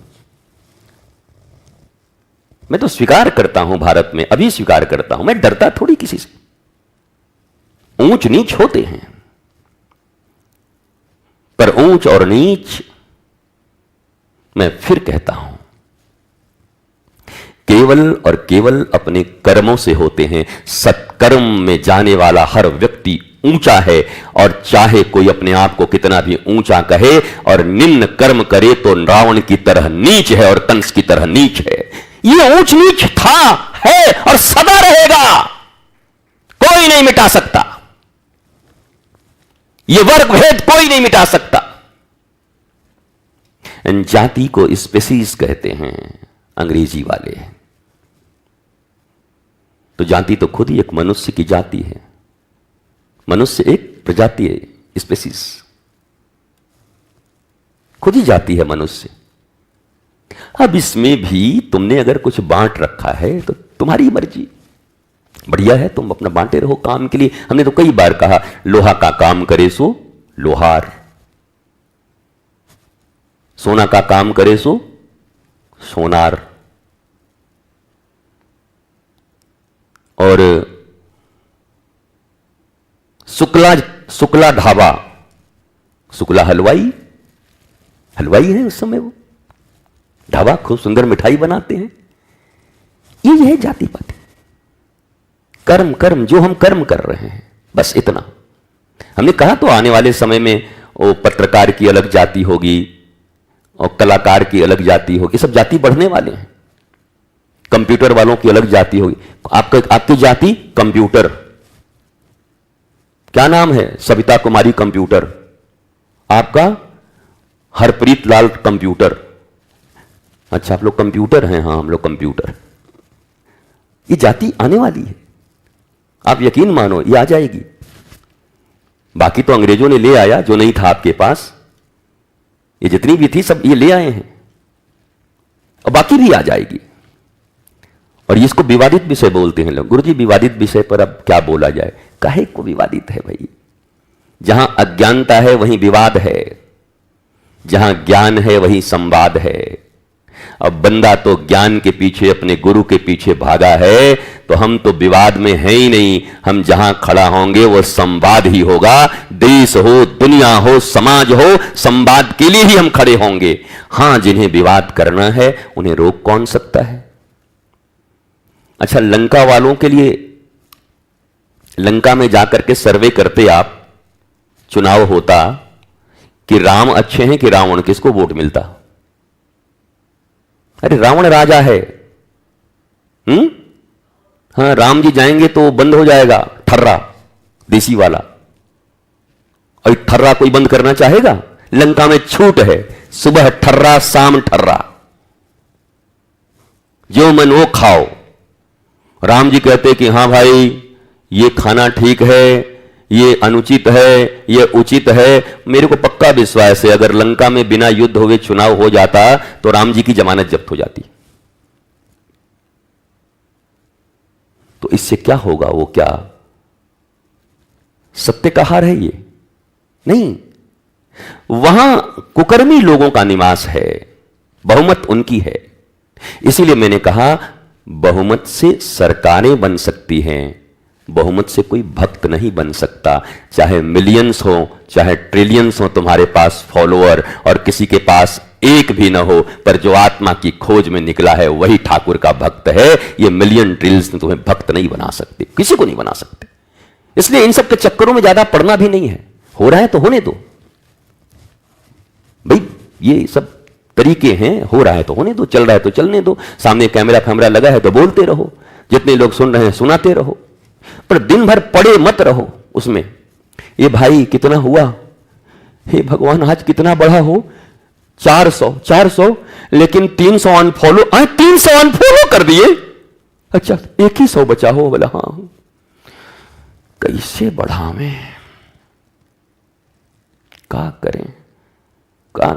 मैं तो स्वीकार करता हूं, भारत में अभी स्वीकार करता हूं, मैं डरता थोड़ी किसी से। ऊंच नीच होते हैं, पर ऊंच और नीच मैं फिर कहता हूं केवल और केवल अपने कर्मों से होते हैं। सत्कर्म में जाने वाला हर व्यक्ति ऊंचा है, और चाहे कोई अपने आप को कितना भी ऊंचा कहे और निम्न कर्म करे तो रावण की तरह नीच है और कंस की तरह नीच है। ये ऊंच नीच था, है और सदा रहेगा, कोई नहीं मिटा सकता। ये वर्ग भेद कोई नहीं मिटा सकता। जाति को स्पेसीज कहते हैं अंग्रेजी वाले, तो जाति तो खुद ही एक मनुष्य की जाति है। मनुष्य एक प्रजाति है, स्पेसीज खुद ही जाति है मनुष्य। अब इसमें भी तुमने अगर कुछ बांट रखा है तो तुम्हारी मर्जी, बढ़िया है, तुम अपना बांटे रहो काम के लिए। हमने तो कई बार कहा, लोहा का काम करे सो लोहार, सोना का काम करे सो सोनार। और शुक्ला ढाबा, शुक्ला हलवाई, हलवाई है उस समय वो, ढाबा खूब सुंदर मिठाई बनाते हैं। ये है जाति पाति, कर्म कर्म, जो हम कर्म कर रहे हैं, बस इतना। हमने कहा तो आने वाले समय में वो पत्रकार की अलग जाति होगी और कलाकार की अलग जाति होगी, सब जाति बढ़ने वाले हैं। कंप्यूटर वालों की अलग जाति होगी। आपकी जाति कंप्यूटर, क्या नाम है? सविता कुमारी कंप्यूटर। आपका हरप्रीत लाल कंप्यूटर। अच्छा, आप लोग कंप्यूटर हैं? हाँ, हम लोग कंप्यूटर। ये जाति आने वाली है, आप यकीन मानो, ये आ जाएगी। बाकी तो अंग्रेजों ने ले आया जो नहीं था आपके पास, ये जितनी भी थी सब ये ले आए हैं, और बाकी भी आ जाएगी। और इसको विवादित विषय बोलते हैं लोग। गुरुजी, विवादित विषय पर अब क्या बोला जाए? काहे को विवादित है भाई? जहां अज्ञानता है वहीं विवाद है, जहां ज्ञान है वहीं संवाद है। अब बंदा तो ज्ञान के पीछे, अपने गुरु के पीछे भागा है, तो हम तो विवाद में है ही नहीं। हम जहां खड़ा होंगे वो संवाद ही होगा। देश हो, दुनिया हो, समाज हो, संवाद के लिए ही हम खड़े होंगे। हां, जिन्हें विवाद करना है उन्हें रोक कौन सकता है? अच्छा, लंका वालों के लिए लंका में जाकर के सर्वे करते आप, चुनाव होता कि राम अच्छे हैं कि रावण, किसको वोट मिलता? अरे रावण राजा है। हाँ, राम जी जाएंगे तो बंद हो जाएगा ठर्रा, देसी वाला। और ठर्रा कोई बंद करना चाहेगा? लंका में छूट है, सुबह ठर्रा शाम ठर्रा, जो मन वो खाओ। राम जी कहते कि हां भाई ये खाना ठीक है, ये अनुचित है, ये उचित है। मेरे को पक्का विश्वास है अगर लंका में बिना युद्ध हुए चुनाव हो जाता तो राम जी की जमानत जब्त हो जाती। तो इससे क्या होगा? वो क्या सत्य का हार है? ये नहीं, वहां कुकर्मी लोगों का निवास है, बहुमत उनकी है। इसीलिए मैंने कहा बहुमत से सरकारें बन सकती हैं, बहुमत से कोई भक्त नहीं बन सकता। चाहे मिलियंस हो, चाहे ट्रिलियंस हो तुम्हारे पास फॉलोअर, और किसी के पास एक भी ना हो, पर जो आत्मा की खोज में निकला है वही ठाकुर का भक्त है। ये मिलियन ट्रिलियंस तुम्हें भक्त नहीं बना सकते, किसी को नहीं बना सकते। इसलिए इन सब के चक्करों में ज्यादा पड़ना भी नहीं है। हो रहा है तो होने दो भाई, ये सब तरीके हैं। हो रहा है तो होने दो, चल रहा है तो चलने दो। सामने कैमरा फैमरा लगा है तो बोलते रहो, जितने लोग सुन रहे हैं सुनाते रहो, पर दिन भर पड़े मत रहो उसमें। ये भाई कितना हुआ? हे भगवान आज कितना बढ़ा हो? 400, लेकिन 300 अनफॉलो। 300 अनफॉलो कर दिए? अच्छा, एक ही 100 बचा हो? बोला हाँ। कैसे बढ़ा मैं? क्या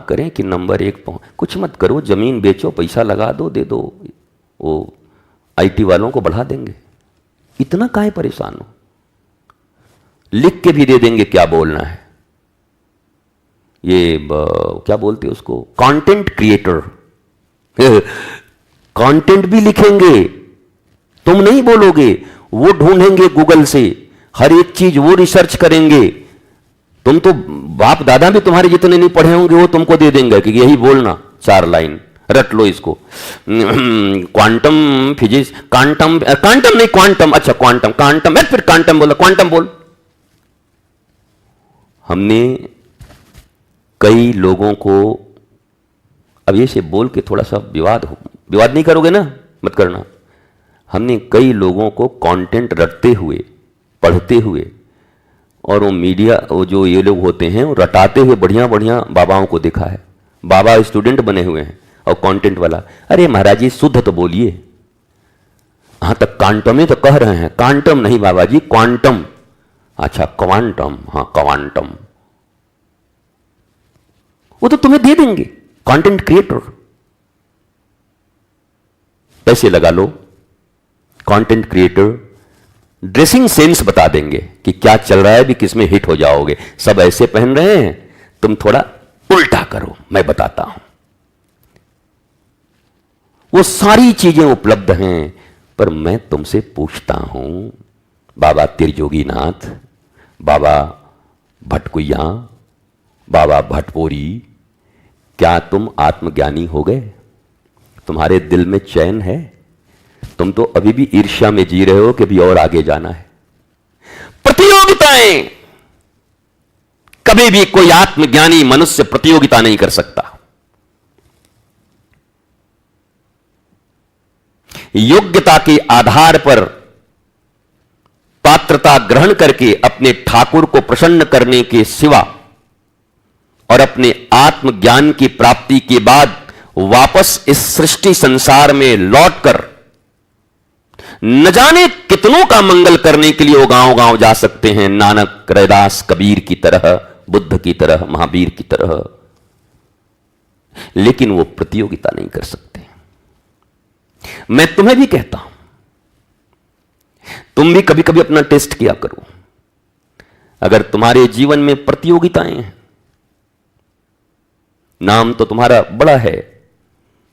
करें कि नंबर 1 पहुंच? कुछ मत करो, जमीन बेचो, पैसा लगा दो, दे दो, वो आईटी वालों को बढ़ा देंगे। इतना काहे परेशान हो? लिख के भी दे देंगे क्या बोलना है। ये क्या बोलते हैं उसको, कंटेंट क्रिएटर। कंटेंट भी लिखेंगे, तुम नहीं बोलोगे, वो ढूंढेंगे गूगल से, हर एक चीज वो रिसर्च करेंगे। तुम तो बाप दादा भी तुम्हारे जितने नहीं पढ़े होंगे वो तुमको दे देंगे कि यही बोलना, 4 लाइन रट लो इसको। क्वांटम फिजिक्स, क्वांटम नहीं क्वांटम, अच्छा क्वांटम, फिर क्वांटम बोला, क्वांटम बोल। हमने कई लोगों को, अब ये से बोल के थोड़ा सा विवाद नहीं करोगे ना, मत करना। हमने कई लोगों को कंटेंट रटते हुए, पढ़ते हुए, और वो मीडिया, वो जो ये लोग होते हैं वो रटाते हुए बढ़िया बढ़िया बाबाओं को देखा है। बाबा स्टूडेंट बने हुए हैं और कंटेंट वाला। अरे महाराज जी शुद्ध तो बोलिए। हाँ तक क्वांटम ही तो कह रहे हैं, क्वांटम नहीं बाबा जी, क्वांटम। अच्छा क्वांटम, हाँ क्वांटम, वो तो तुम्हें दे देंगे कंटेंट क्रिएटर। पैसे लगा लो, कंटेंट क्रिएटर ड्रेसिंग सेंस बता देंगे कि क्या चल रहा है, भी किसमें हिट हो जाओगे। सब ऐसे पहन रहे हैं, तुम थोड़ा उल्टा करो, मैं बताता हूं। वो सारी चीजें उपलब्ध हैं, पर मैं तुमसे पूछता हूं, बाबा त्रिजोगीनाथ, बाबा भटकुइया, बाबा भटपोरी, क्या तुम आत्मज्ञानी हो गए? तुम्हारे दिल में चैन है? तुम तो अभी भी ईर्ष्या में जी रहे हो कि भी और आगे जाना है। प्रतियोगिताएं, कभी भी कोई आत्मज्ञानी मनुष्य प्रतियोगिता नहीं कर सकता। योग्यता के आधार पर पात्रता ग्रहण करके अपने ठाकुर को प्रसन्न करने के सिवा और अपने आत्मज्ञान की प्राप्ति के बाद वापस इस सृष्टि संसार में लौटकर न जाने कितनों का मंगल करने के लिए वो गांव गांव जा सकते हैं, नानक, रैदास, कबीर की तरह, बुद्ध की तरह, महावीर की तरह, लेकिन वो प्रतियोगिता नहीं कर सकते। मैं तुम्हें भी कहता हूं, तुम भी कभी कभी अपना टेस्ट किया करो। अगर तुम्हारे जीवन में प्रतियोगिताएं हैं, नाम तो तुम्हारा बड़ा है,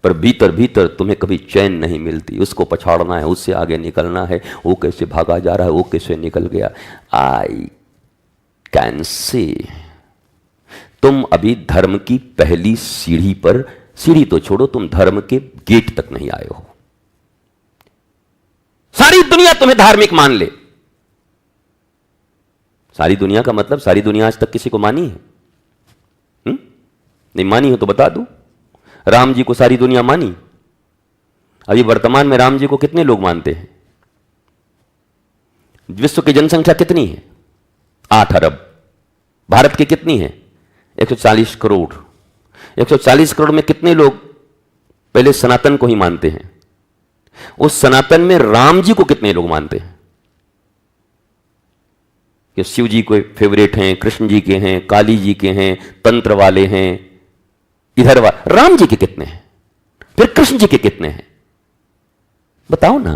पर भीतर भीतर तुम्हें कभी चैन नहीं मिलती। उसको पछाड़ना है, उससे आगे निकलना है, वो कैसे भागा जा रहा है, वो कैसे निकल गया। आई कैन सी तुम अभी धर्म की पहली सीढ़ी पर, सीढ़ी तो छोड़ो, तुम धर्म के गेट तक नहीं आए हो। सारी दुनिया तुम्हें धार्मिक मान ले, सारी दुनिया का मतलब सारी दुनिया आज तक किसी को मानी है? नहीं मानी हो तो बता दो। राम जी को सारी दुनिया मानी? अभी वर्तमान में राम जी को कितने लोग मानते हैं? विश्व की जनसंख्या कितनी है? 8 अरब। भारत की कितनी है? 140 करोड़। 140 करोड़ में कितने लोग पहले सनातन को ही मानते हैं? उस सनातन में राम जी को कितने लोग मानते हैं? कि शिव जी को फेवरेट हैं, कृष्ण जी के हैं, काली जी के हैं, तंत्र वाले हैं, इधर वाले। राम जी के कितने हैं? फिर कृष्ण जी के कितने हैं? बताओ ना।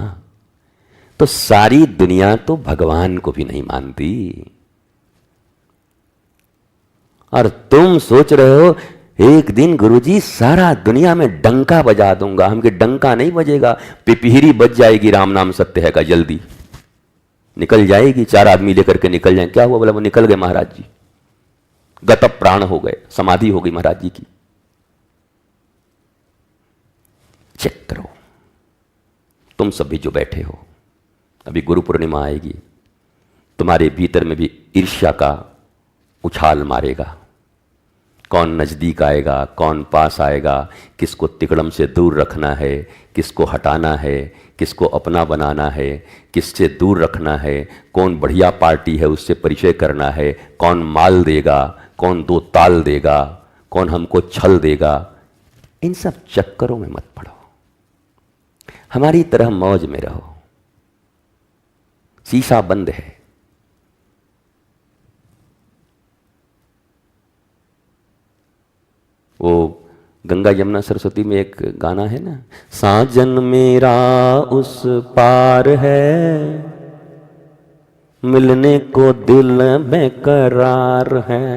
तो सारी दुनिया तो भगवान को भी नहीं मानती, और तुम सोच रहे हो एक दिन गुरुजी सारा दुनिया में डंका बजा दूंगा। हमके डंका नहीं बजेगा, पिपहिरी बज जाएगी, राम नाम सत्य है का जल्दी निकल जाएगी। 4 आदमी लेकर के निकल जाए। क्या हुआ? बोला वो निकल गए महाराज जी, गत प्राण हो गए, समाधि हो गई महाराज जी की। चेक करो तुम सब भी जो बैठे हो, अभी गुरु पूर्णिमा आएगी, तुम्हारे भीतर में भी ईर्ष्या का उछाल मारेगा। कौन नजदीक आएगा, कौन पास आएगा, किसको तिकड़म से दूर रखना है, किसको हटाना है, किसको अपना बनाना है, किससे दूर रखना है, कौन बढ़िया पार्टी है उससे परिचय करना है, कौन माल देगा, कौन 2 ताल देगा, कौन हमको छल देगा। इन सब चक्करों में मत पड़ो, हमारी तरह मौज में रहो। शीशा बंद है। वो गंगा यमुना सरस्वती में एक गाना है ना, साजन मेरा उस पार है, मिलने को दिल में करार है।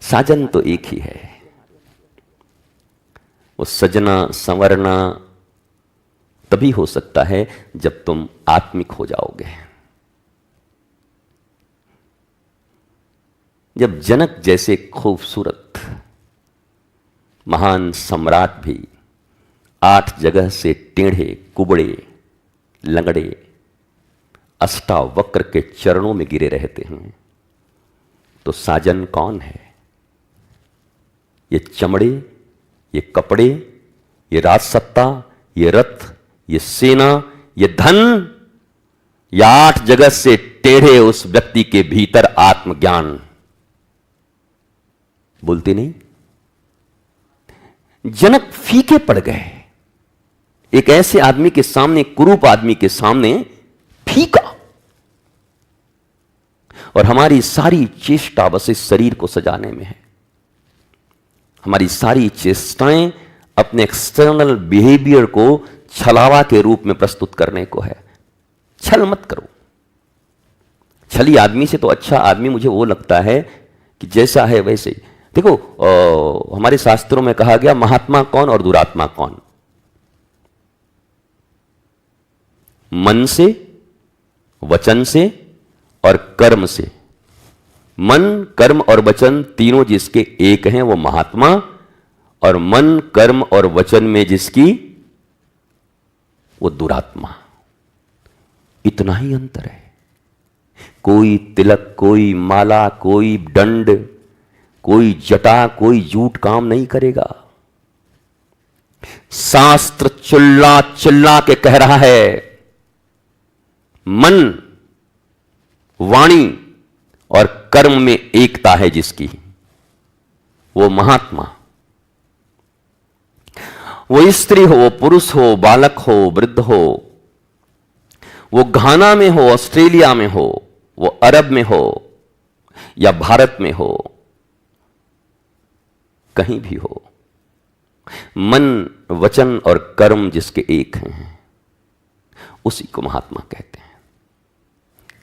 साजन तो एक ही है। वो सजना संवरना तभी हो सकता है जब तुम आत्मिक हो जाओगे। जब जनक जैसे खूबसूरत महान सम्राट भी 8 जगह से टेढ़े कुबड़े लंगड़े अष्टावक्र के चरणों में गिरे रहते हैं, तो साजन कौन है? ये चमड़े, ये कपड़े, ये राजसत्ता, ये रथ, ये सेना, ये धन, या 8 जगह से टेढ़े उस व्यक्ति के भीतर आत्मज्ञान? बोलते नहीं। जनक फीके पड़ गए एक ऐसे आदमी के सामने, कुरूप आदमी के सामने फीका। और हमारी सारी चेष्टा बस इस शरीर को सजाने में है। हमारी सारी चेष्टाएं अपने एक्सटर्नल बिहेवियर को छलावा के रूप में प्रस्तुत करने को है। छल मत करो। छली आदमी से तो अच्छा आदमी मुझे वो लगता है कि जैसा है वैसे ही। देखो हमारे शास्त्रों में कहा गया महात्मा कौन और दुरात्मा कौन? मन से, वचन से और कर्म से। मन, कर्म और वचन तीनों जिसके एक हैं वो महात्मा, और मन, कर्म और वचन में जिसकी वो दुरात्मा। इतना ही अंतर है। कोई तिलक, कोई माला, कोई दंड, कोई जटा, कोई झूठ काम नहीं करेगा। शास्त्र चिल्ला चिल्ला के कह रहा है, मन, वाणी और कर्म में एकता है जिसकी, वो महात्मा। वो स्त्री हो, वो पुरुष हो, बालक हो, वृद्ध हो, वो घाना में हो, ऑस्ट्रेलिया में हो, वो अरब में हो या भारत में हो, कहीं भी हो, मन, वचन और कर्म जिसके एक हैं उसी को महात्मा कहते हैं।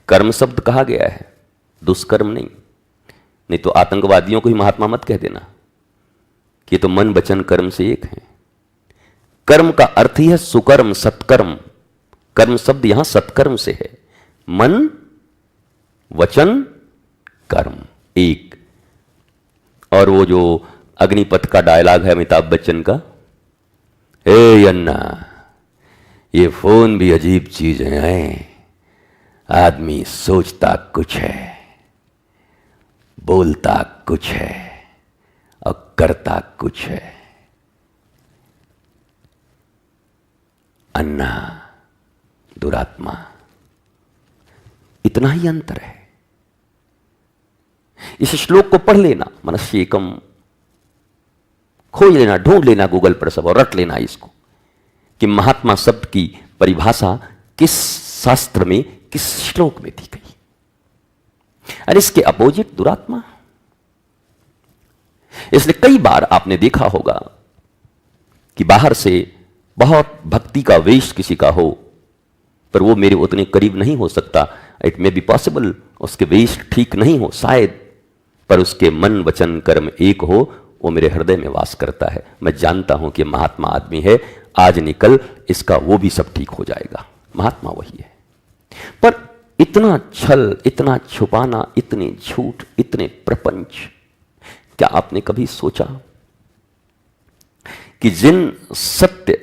कर्म शब्द कहा गया है, दुष्कर्म नहीं। नहीं तो आतंकवादियों को ही महात्मा मत कह देना कि तो मन, वचन, कर्म से एक है। कर्म का अर्थ ही है सुकर्म, सत्कर्म। कर्म शब्द यहां सत्कर्म से है। मन, वचन, कर्म एक। और वो जो अग्निपथ का डायलॉग है अमिताभ बच्चन का, ए अन्ना ये फोन भी अजीब चीजें हैं, आदमी सोचता कुछ है, बोलता कुछ है और करता कुछ है। अन्ना, दुरात्मा, इतना ही अंतर है। इस श्लोक को पढ़ लेना, मनस्य एकम, खोज लेना, ढूंढ लेना गूगल पर सब और रट लेना इसको कि महात्मा शब्द की परिभाषा किस शास्त्र में, किस श्लोक में दी गई। और इसके अपोजिट दुरात्मा। इसलिए कई बार आपने देखा होगा कि बाहर से बहुत भक्ति का वेश किसी का हो, पर वो मेरे उतने करीब नहीं हो सकता। इट मे बी पॉसिबल उसके वेश ठीक नहीं हो शायद, पर उसके मन वचन कर्म एक हो, वो मेरे हृदय में वास करता है। मैं जानता हूं कि महात्मा आदमी है, आज निकल इसका वो भी सब ठीक हो जाएगा। महात्मा वही है। पर इतना छल, इतना छुपाना, इतने झूठ, इतने प्रपंच, क्या आपने कभी सोचा कि जिन सत्य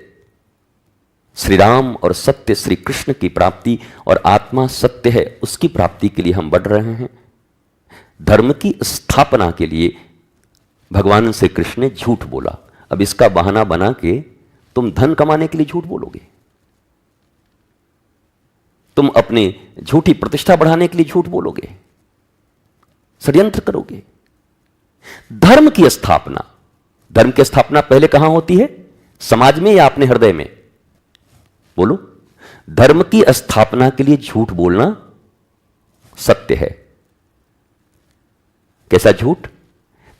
श्री राम और सत्य श्री कृष्ण की प्राप्ति और आत्मा सत्य है उसकी प्राप्ति के लिए हम बढ़ रहे हैं, धर्म की स्थापना के लिए भगवान श्री कृष्ण ने झूठ बोला। अब इसका बहाना बना के तुम धन कमाने के लिए झूठ बोलोगे, तुम अपने झूठी प्रतिष्ठा बढ़ाने के लिए झूठ बोलोगे, षड्यंत्र करोगे। धर्म की स्थापना, धर्म की स्थापना पहले कहां होती है? समाज में या अपने हृदय में? बोलो। धर्म की स्थापना के लिए झूठ बोलना सत्य है। कैसा झूठ?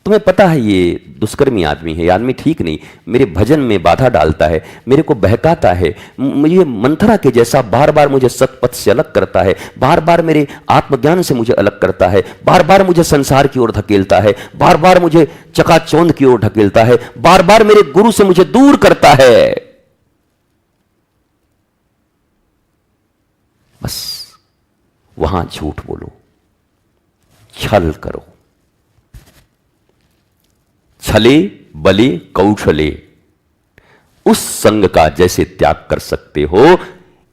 तुम्हें पता है ये दुष्कर्मी आदमी है, ये आदमी ठीक नहीं, मेरे भजन में बाधा डालता है, मेरे को बहकाता है, मुझे मंथरा के जैसा बार बार मुझे सतपथ से अलग करता है, बार बार मेरे आत्मज्ञान से मुझे अलग करता है, बार बार मुझे संसार की ओर धकेलता है, बार बार मुझे चकाचौंध की ओर धकेलता है, बार बार मेरे गुरु से मुझे दूर करता है। बस वहां झूठ बोलो, छल करो। छले बले कौशले, उस संग का जैसे त्याग कर सकते हो,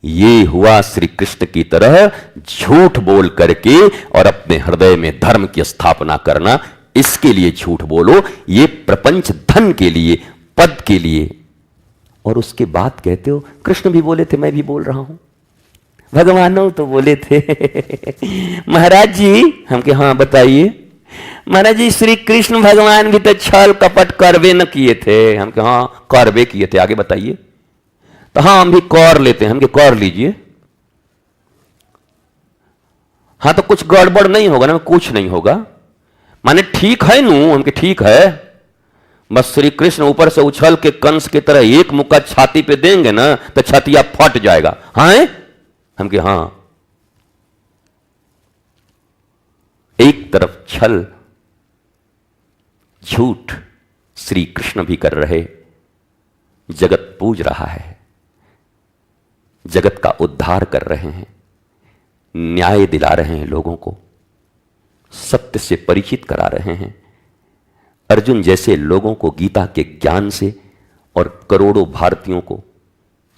ये हुआ श्री कृष्ण की तरह झूठ बोल करके और अपने हृदय में धर्म की स्थापना करना। इसके लिए झूठ बोलो, ये प्रपंच धन के लिए, पद के लिए। और उसके बाद कहते हो कृष्ण भी बोले थे, मैं भी बोल रहा हूं, भगवानों तो बोले थे। महाराज जी हम के हाँ बताइए। महाराज जी श्री कृष्ण भगवान भी तो छल कपट करवे न किए थे। हम के हाँ करवे किए थे, आगे बताइए। तो हाँ हम भी कर लेते हैं। हम के कर लीजिए। हाँ तो कुछ गड़बड़ नहीं होगा ना? कुछ नहीं होगा माने ठीक है नू? हम के ठीक है। बस श्री कृष्ण ऊपर से उछल के कंस की तरह एक मुक्का छाती पे देंगे ना तो छातिया फट जाएगा। हाँ हम के हाँ। एक तरफ छल झूठ श्री कृष्ण भी कर रहे, जगत पूज रहा है, जगत का उद्धार कर रहे हैं, न्याय दिला रहे हैं, लोगों को सत्य से परिचित करा रहे हैं। अर्जुन जैसे लोगों को गीता के ज्ञान से और करोड़ों भारतीयों को,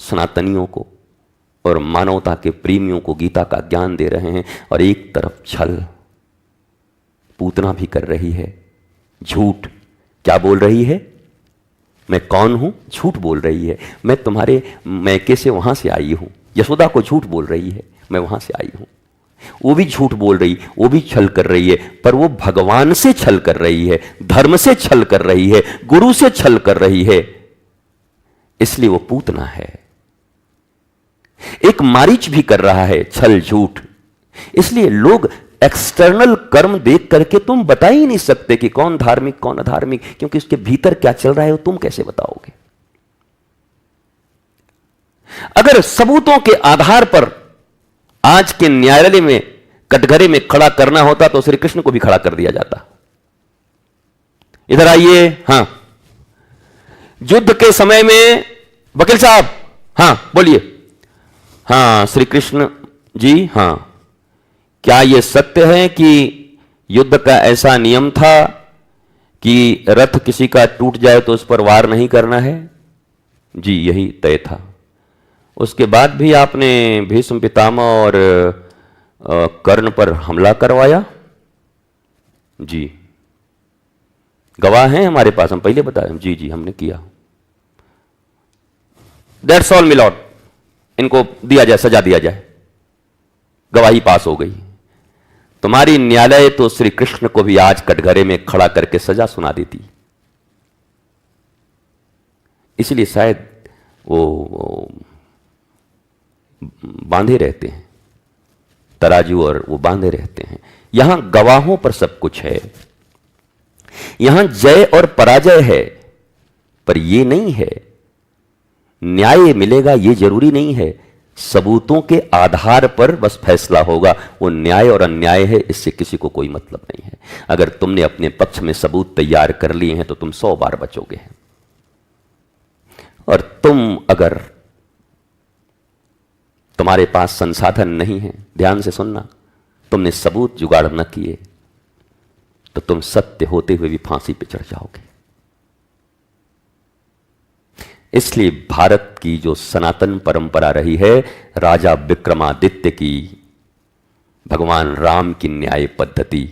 सनातनियों को और मानवता के प्रेमियों को गीता का ज्ञान दे रहे हैं। और एक तरफ छल पूतना भी कर रही है, झूठ। क्या बोल रही है? मैं कौन हूं? झूठ बोल रही है। मैं तुम्हारे मैके से वहां से आई हूं। यशोदा को झूठ बोल रही है, मैं वहां से आई हूं। वो भी झूठ बोल रही, वो भी छल कर रही है, पर वो भगवान से छल कर रही है, धर्म से छल कर रही है, गुरु से छल कर रही है, इसलिए वो पूतना है। एक मारीच भी कर रहा है छल झूठ। इसलिए लोग एक्सटर्नल कर्म देख करके तुम बता ही नहीं सकते कि कौन धार्मिक कौन अधार्मिक, क्योंकि उसके भीतर क्या चल रहा है वो तुम कैसे बताओगे? अगर सबूतों के आधार पर आज के न्यायालय में कटघरे में खड़ा करना होता तो श्री कृष्ण को भी खड़ा कर दिया जाता। इधर आइए। हां, युद्ध के समय में वकील साहब, हां बोलिए। हां श्री कृष्ण जी, हां क्या यह सत्य है कि युद्ध का ऐसा नियम था कि रथ किसी का टूट जाए तो उस पर वार नहीं करना है? जी यही तय था। उसके बाद भी आपने भीष्म पितामह और कर्ण पर हमला करवाया जी। गवाह हैं हमारे पास, हम पहले बताए जी जी हमने किया। दैट्स ऑल मिलॉर्ड, इनको दिया जाए, सजा दिया जाए। गवाही पास हो गई। तुम्हारी न्यायालय तो श्री कृष्ण को भी आज कटघरे में खड़ा करके सजा सुना देती। इसलिए शायद वो बांधे रहते हैं तराजू, और वो बांधे रहते हैं। यहां गवाहों पर सब कुछ है, यहां जय और पराजय है, पर यह नहीं है न्याय मिलेगा, यह जरूरी नहीं है। सबूतों के आधार पर बस फैसला होगा, वो न्याय और अन्याय है, इससे किसी को कोई मतलब नहीं है। अगर तुमने अपने पक्ष में सबूत तैयार कर लिए हैं तो तुम 100 बार बचोगे। और अगर तुम्हारे पास संसाधन नहीं है, ध्यान से सुनना, तुमने सबूत जुगाड़ न किए तो तुम सत्य होते हुए भी फांसी पे चढ़ जाओगे। इसलिए भारत की जो सनातन परंपरा रही है, राजा विक्रमादित्य की, भगवान राम की न्याय पद्धति,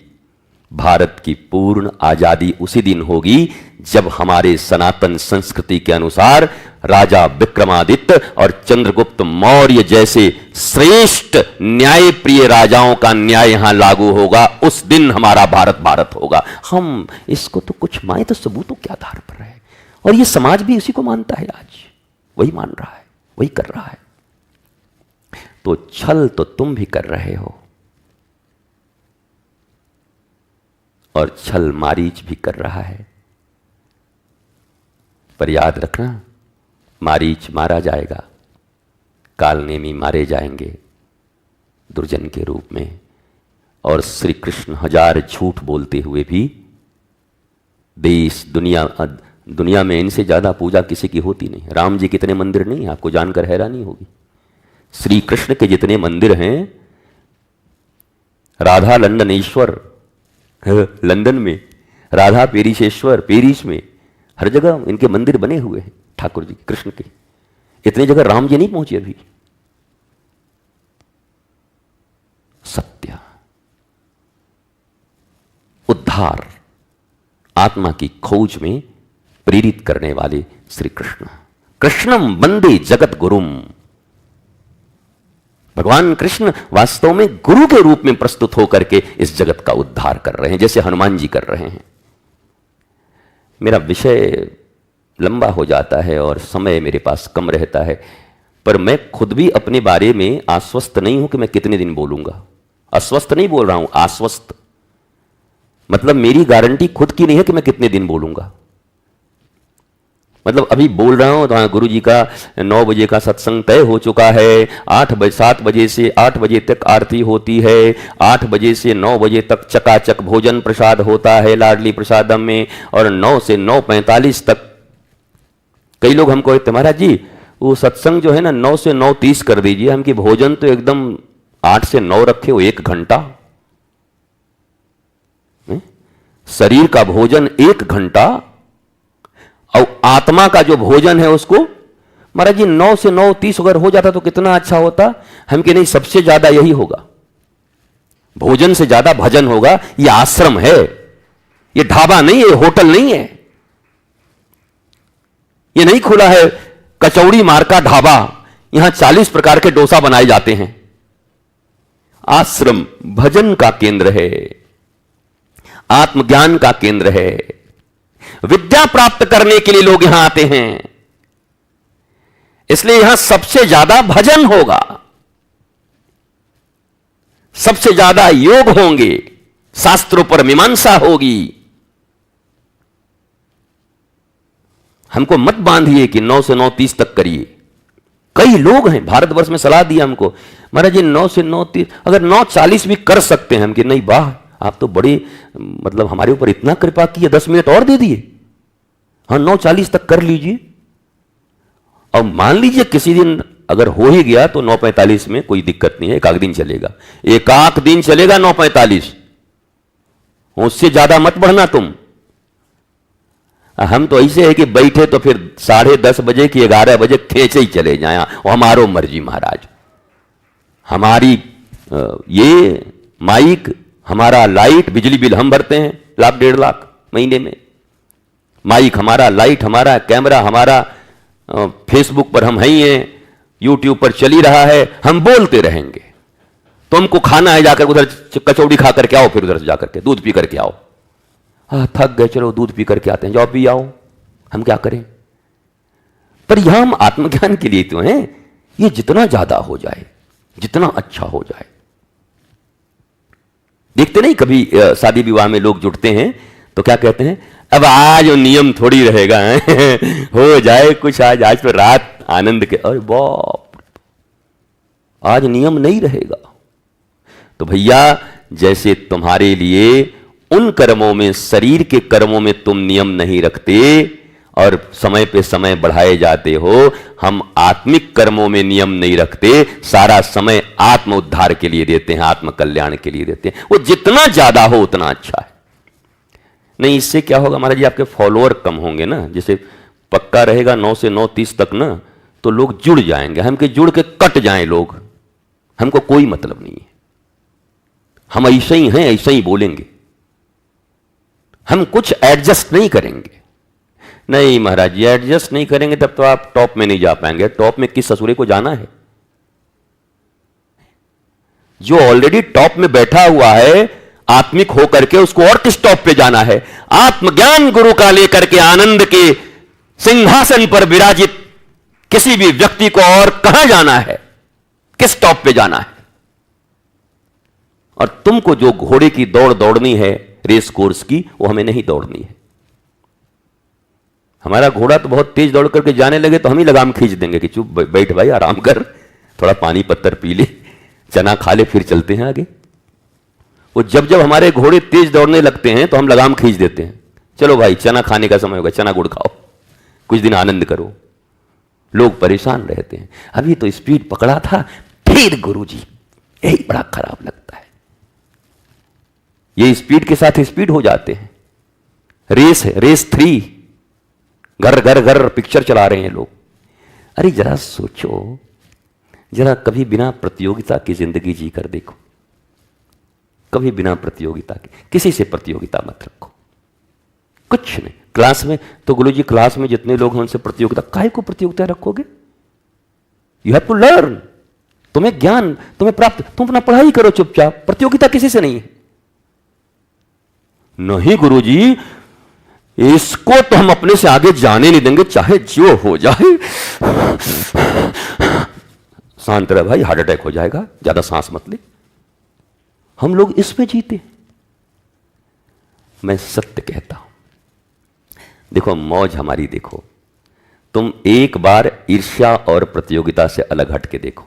भारत की पूर्ण आजादी उसी दिन होगी जब हमारे सनातन संस्कृति के अनुसार राजा विक्रमादित्य और चंद्रगुप्त मौर्य जैसे श्रेष्ठ न्याय प्रिय राजाओं का न्याय यहां लागू होगा। उस दिन हमारा भारत भारत होगा। हम इसको तो कुछ माने तो सबूतों के आधार पर है, और ये समाज भी उसी को मानता है, आज वही मान रहा है, वही कर रहा है। तो छल तो तुम भी कर रहे हो, और छल मारीच भी कर रहा है। पर याद रखना, मारीच मारा जाएगा, कालनेमी मारे जाएंगे दुर्जन के रूप में, और श्री कृष्ण 1000 झूठ बोलते हुए भी देश दुनिया में इनसे ज्यादा पूजा किसी की होती नहीं। राम जी कितने मंदिर नहीं, आपको जानकर हैरानी होगी। श्री कृष्ण के जितने मंदिर हैं, राधा लंदनेश्वर लंदन में, राधा पेरिसेश्वर पेरिस में, हर जगह इनके मंदिर बने हुए हैं ठाकुर जी कृष्ण के। इतनी जगह राम जी नहीं पहुंचे अभी। सत्य, उद्धार, आत्मा की खोज में प्रेरित करने वाले श्री कृष्ण। कृष्णम वंदे जगत गुरुम। भगवान कृष्ण वास्तव में गुरु के रूप में प्रस्तुत होकर के इस जगत का उद्धार कर रहे हैं, जैसे हनुमान जी कर रहे हैं। मेरा विषय लंबा हो जाता है और समय मेरे पास कम रहता है, पर मैं खुद भी अपने बारे में आश्वस्त नहीं हूं कि मैं कितने दिन बोलूंगा। अस्वस्थ नहीं बोल रहा हूं, आश्वस्त मतलब मेरी गारंटी खुद की नहीं है कि मैं कितने दिन बोलूंगा। मतलब अभी बोल रहा हूं तो गुरु जी का 9 बजे का सत्संग तय हो चुका है, 7 बजे से 8 बजे तक आरती होती है, 8 बजे से 9 बजे तक चकाचक भोजन प्रसाद होता है लाडली प्रसादम में, और 9 से 9:45 तक। कई लोग हमको कहते महाराज जी वो सत्संग जो है ना 9 से 9:30 कर दीजिए, हमकी भोजन तो एकदम 8 से 9 रखे हो, 1 घंटा। शरीर का भोजन 1 घंटा, और आत्मा का जो भोजन है उसको महाराज जी 9 से 9:30 अगर हो जाता तो कितना अच्छा होता। हम कि नहीं, सबसे ज्यादा यही होगा, भोजन से ज्यादा भजन होगा। ये आश्रम है, ये ढाबा नहीं है, होटल नहीं है, ये नहीं खुला है कचौड़ी मार का ढाबा, यहां 40 प्रकार के डोसा बनाए जाते हैं। आश्रम भजन का केंद्र है, आत्मज्ञान का केंद्र है, विद्या प्राप्त करने के लिए लोग यहां आते हैं। इसलिए यहां सबसे ज्यादा भजन होगा, सबसे ज्यादा योग होंगे, शास्त्रों पर मीमांसा होगी। हमको मत बांधिए कि 9 से 9:30 तक करिए। कई लोग हैं भारतवर्ष में सलाह दिया हमको, महाराज जी 9 से 9:30, अगर 9:40 भी कर सकते हैं हम कि नहीं, वाह आप तो बड़े मतलब हमारे ऊपर इतना कृपा किए, 10 मिनट और दे दिए। हाँ 9:40 तक कर लीजिए। और मान लीजिए किसी दिन अगर हो ही गया तो 9:45 में कोई दिक्कत नहीं है, एक आध दिन चलेगा, एक आध दिन चलेगा 9:45, उससे ज्यादा मत बढ़ना तुम। हम तो ऐसे है कि बैठे तो फिर 10:30 बजे की 11 बजे खेचे ही चले जाए, और हमारो मर्जी महाराज, हमारी ये माइक, हमारा लाइट, बिजली बिल हम भरते हैं लाख 1.5 लाख महीने में। माइक हमारा, लाइट हमारा, कैमरा हमारा, फेसबुक पर हम ही हैं, यूट्यूब पर चली रहा है, हम बोलते रहेंगे। तुमको खाना है, जाकर उधर कचौड़ी खा करके आओ, फिर उधर से जाकर के दूध पी करके आओ। थक गए, चलो दूध पी करके आते हैं, जाओ पी आओ, हम क्या करें। पर यहां हम आत्मज्ञान के लिए तो हैं, ये जितना ज्यादा हो जाए, जितना अच्छा हो जाए। देखते नहीं कभी शादी विवाह में लोग जुटते हैं तो क्या कहते हैं, अब आज नियम थोड़ी रहेगा हो जाए कुछ, आज तो रात आनंद के। अरे बाप, आज नियम नहीं रहेगा। तो भैया, जैसे तुम्हारे लिए उन कर्मों में, शरीर के कर्मों में तुम नियम नहीं रखते और समय पे समय बढ़ाए जाते हो, हम आत्मिक कर्मों में नियम नहीं रखते, सारा समय आत्म उद्धार के लिए देते हैं, आत्म कल्याण के लिए देते हैं। वो जितना ज्यादा हो उतना अच्छा है। नहीं, इससे क्या होगा महाराज जी, आपके फॉलोअर कम होंगे ना। जैसे पक्का रहेगा 9 से 9:30 तक ना, तो लोग जुड़ जाएंगे। हम के जुड़ के कट जाएं लोग, हमको कोई मतलब नहीं है। हम ऐसे ही हैं, ऐसे ही बोलेंगे, हम कुछ एडजस्ट नहीं करेंगे। नहीं महाराज जी, एडजस्ट नहीं करेंगे तब तो आप टॉप में नहीं जा पाएंगे। टॉप में किस ससुरे को जाना है? जो ऑलरेडी टॉप में बैठा हुआ है आत्मिक होकर के, उसको और किस टॉप पे जाना है? आत्मज्ञान गुरु का लेकर के आनंद के सिंहासन पर विराजित किसी भी व्यक्ति को और कहां जाना है, किस टॉप पे जाना है? और तुमको जो घोड़े की दौड़ दौड़नी है, रेस कोर्स की, वो हमें नहीं दौड़नी है। हमारा घोड़ा तो बहुत तेज दौड़ करके जाने लगे तो हम ही लगाम खींच देंगे कि चुप बैठ भाई, आराम कर, थोड़ा पानी पत्थर पी ले, चना खा ले, फिर चलते हैं आगे। वो जब जब हमारे घोड़े तेज दौड़ने लगते हैं तो हम लगाम खींच देते हैं, चलो भाई चना खाने का समय होगा, चना गुड़ खाओ, कुछ दिन आनंद करो। लोग परेशान रहते हैं, अभी तो स्पीड पकड़ा था, फिर गुरुजी, यही बड़ा खराब लगता है। ये स्पीड के साथ स्पीड हो जाते हैं। रेस है, रेस 3, घर घर घर पिक्चर चला रहे हैं लोग। अरे जरा सोचो, जरा कभी बिना प्रतियोगिता की जिंदगी जी कर देखो, कभी बिना प्रतियोगिता की। किसी से प्रतियोगिता मत रखो, कुछ नहीं। क्लास में तो गुरुजी, क्लास में जितने लोग हैं उनसे प्रतियोगिता, काहे को प्रतियोगिता रखोगे? You have to learn. तुम्हें ज्ञान, तुम्हें प्राप्त, तुम अपना पढ़ाई करो चुपचाप, प्रतियोगिता किसी से नहीं है। नहीं गुरुजी, इसको तो हम अपने से आगे जाने नहीं देंगे, चाहे जो हो जाए। शांत रह भाई, हार्ट अटैक हो जाएगा, ज्यादा सांस मत ले। हम लोग इसमें जीते। मैं सत्य कहता हूं, देखो मौज हमारी, देखो तुम एक बार ईर्ष्या और प्रतियोगिता से अलग हट के देखो,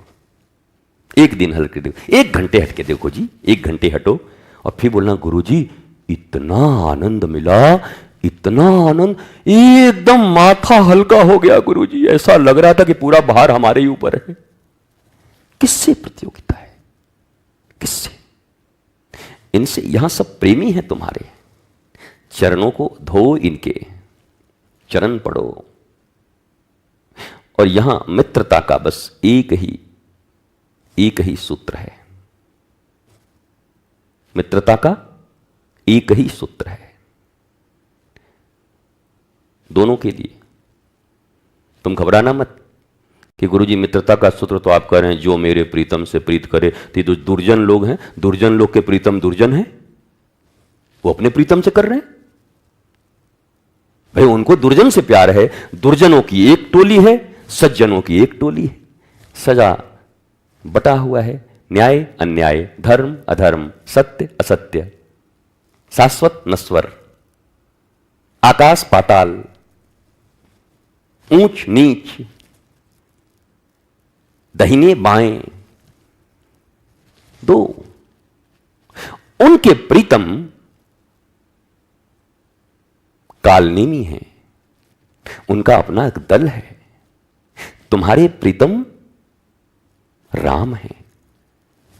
एक दिन हट के देखो, 1 घंटे हट के देखो जी, 1 घंटे हटो और फिर बोलना गुरुजी इतना आनंद मिला, इतना आनंद, एकदम माथा हल्का हो गया गुरुजी, ऐसा लग रहा था कि पूरा भार हमारे ही ऊपर है। किससे प्रतियोगिता है? किससे? इनसे। यहां सब प्रेमी हैं तुम्हारे, चरणों को धो, इनके चरण पढ़ो। और यहां मित्रता का बस एक ही सूत्र है, मित्रता का एक ही सूत्र है दोनों के लिए। तुम घबराना मत कि गुरुजी मित्रता का सूत्र तो आप कह रहे हैं जो मेरे प्रीतम से प्रीत करे। तो जो दुर्जन लोग हैं, दुर्जन लोग के प्रीतम दुर्जन हैं, वो अपने प्रीतम से कर रहे हैं भाई, उनको दुर्जन से प्यार है। दुर्जनों की एक टोली है, सज्जनों की एक टोली है। सजा बटा हुआ है, न्याय अन्याय, धर्म अधर्म, सत्य असत्य, शाश्वत नश्वर, आकाश पाताल, ऊंच नीच, दाहिने बाएं, दो। उनके प्रीतम कालनेमी है, उनका अपना एक दल है। तुम्हारे प्रीतम राम है,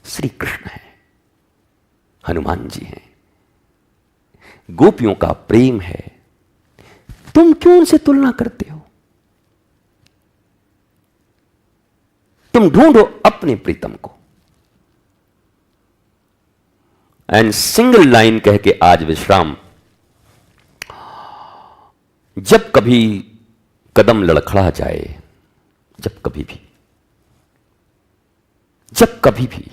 श्री कृष्ण है, हनुमान जी हैं, गोपियों का प्रेम है। तुम क्यों उनसे तुलना करते हो? तुम ढूंढो अपने प्रीतम को। एंड सिंगल लाइन कह के आज विश्राम। जब कभी कदम लड़खड़ा जाए, जब कभी भी, जब कभी भी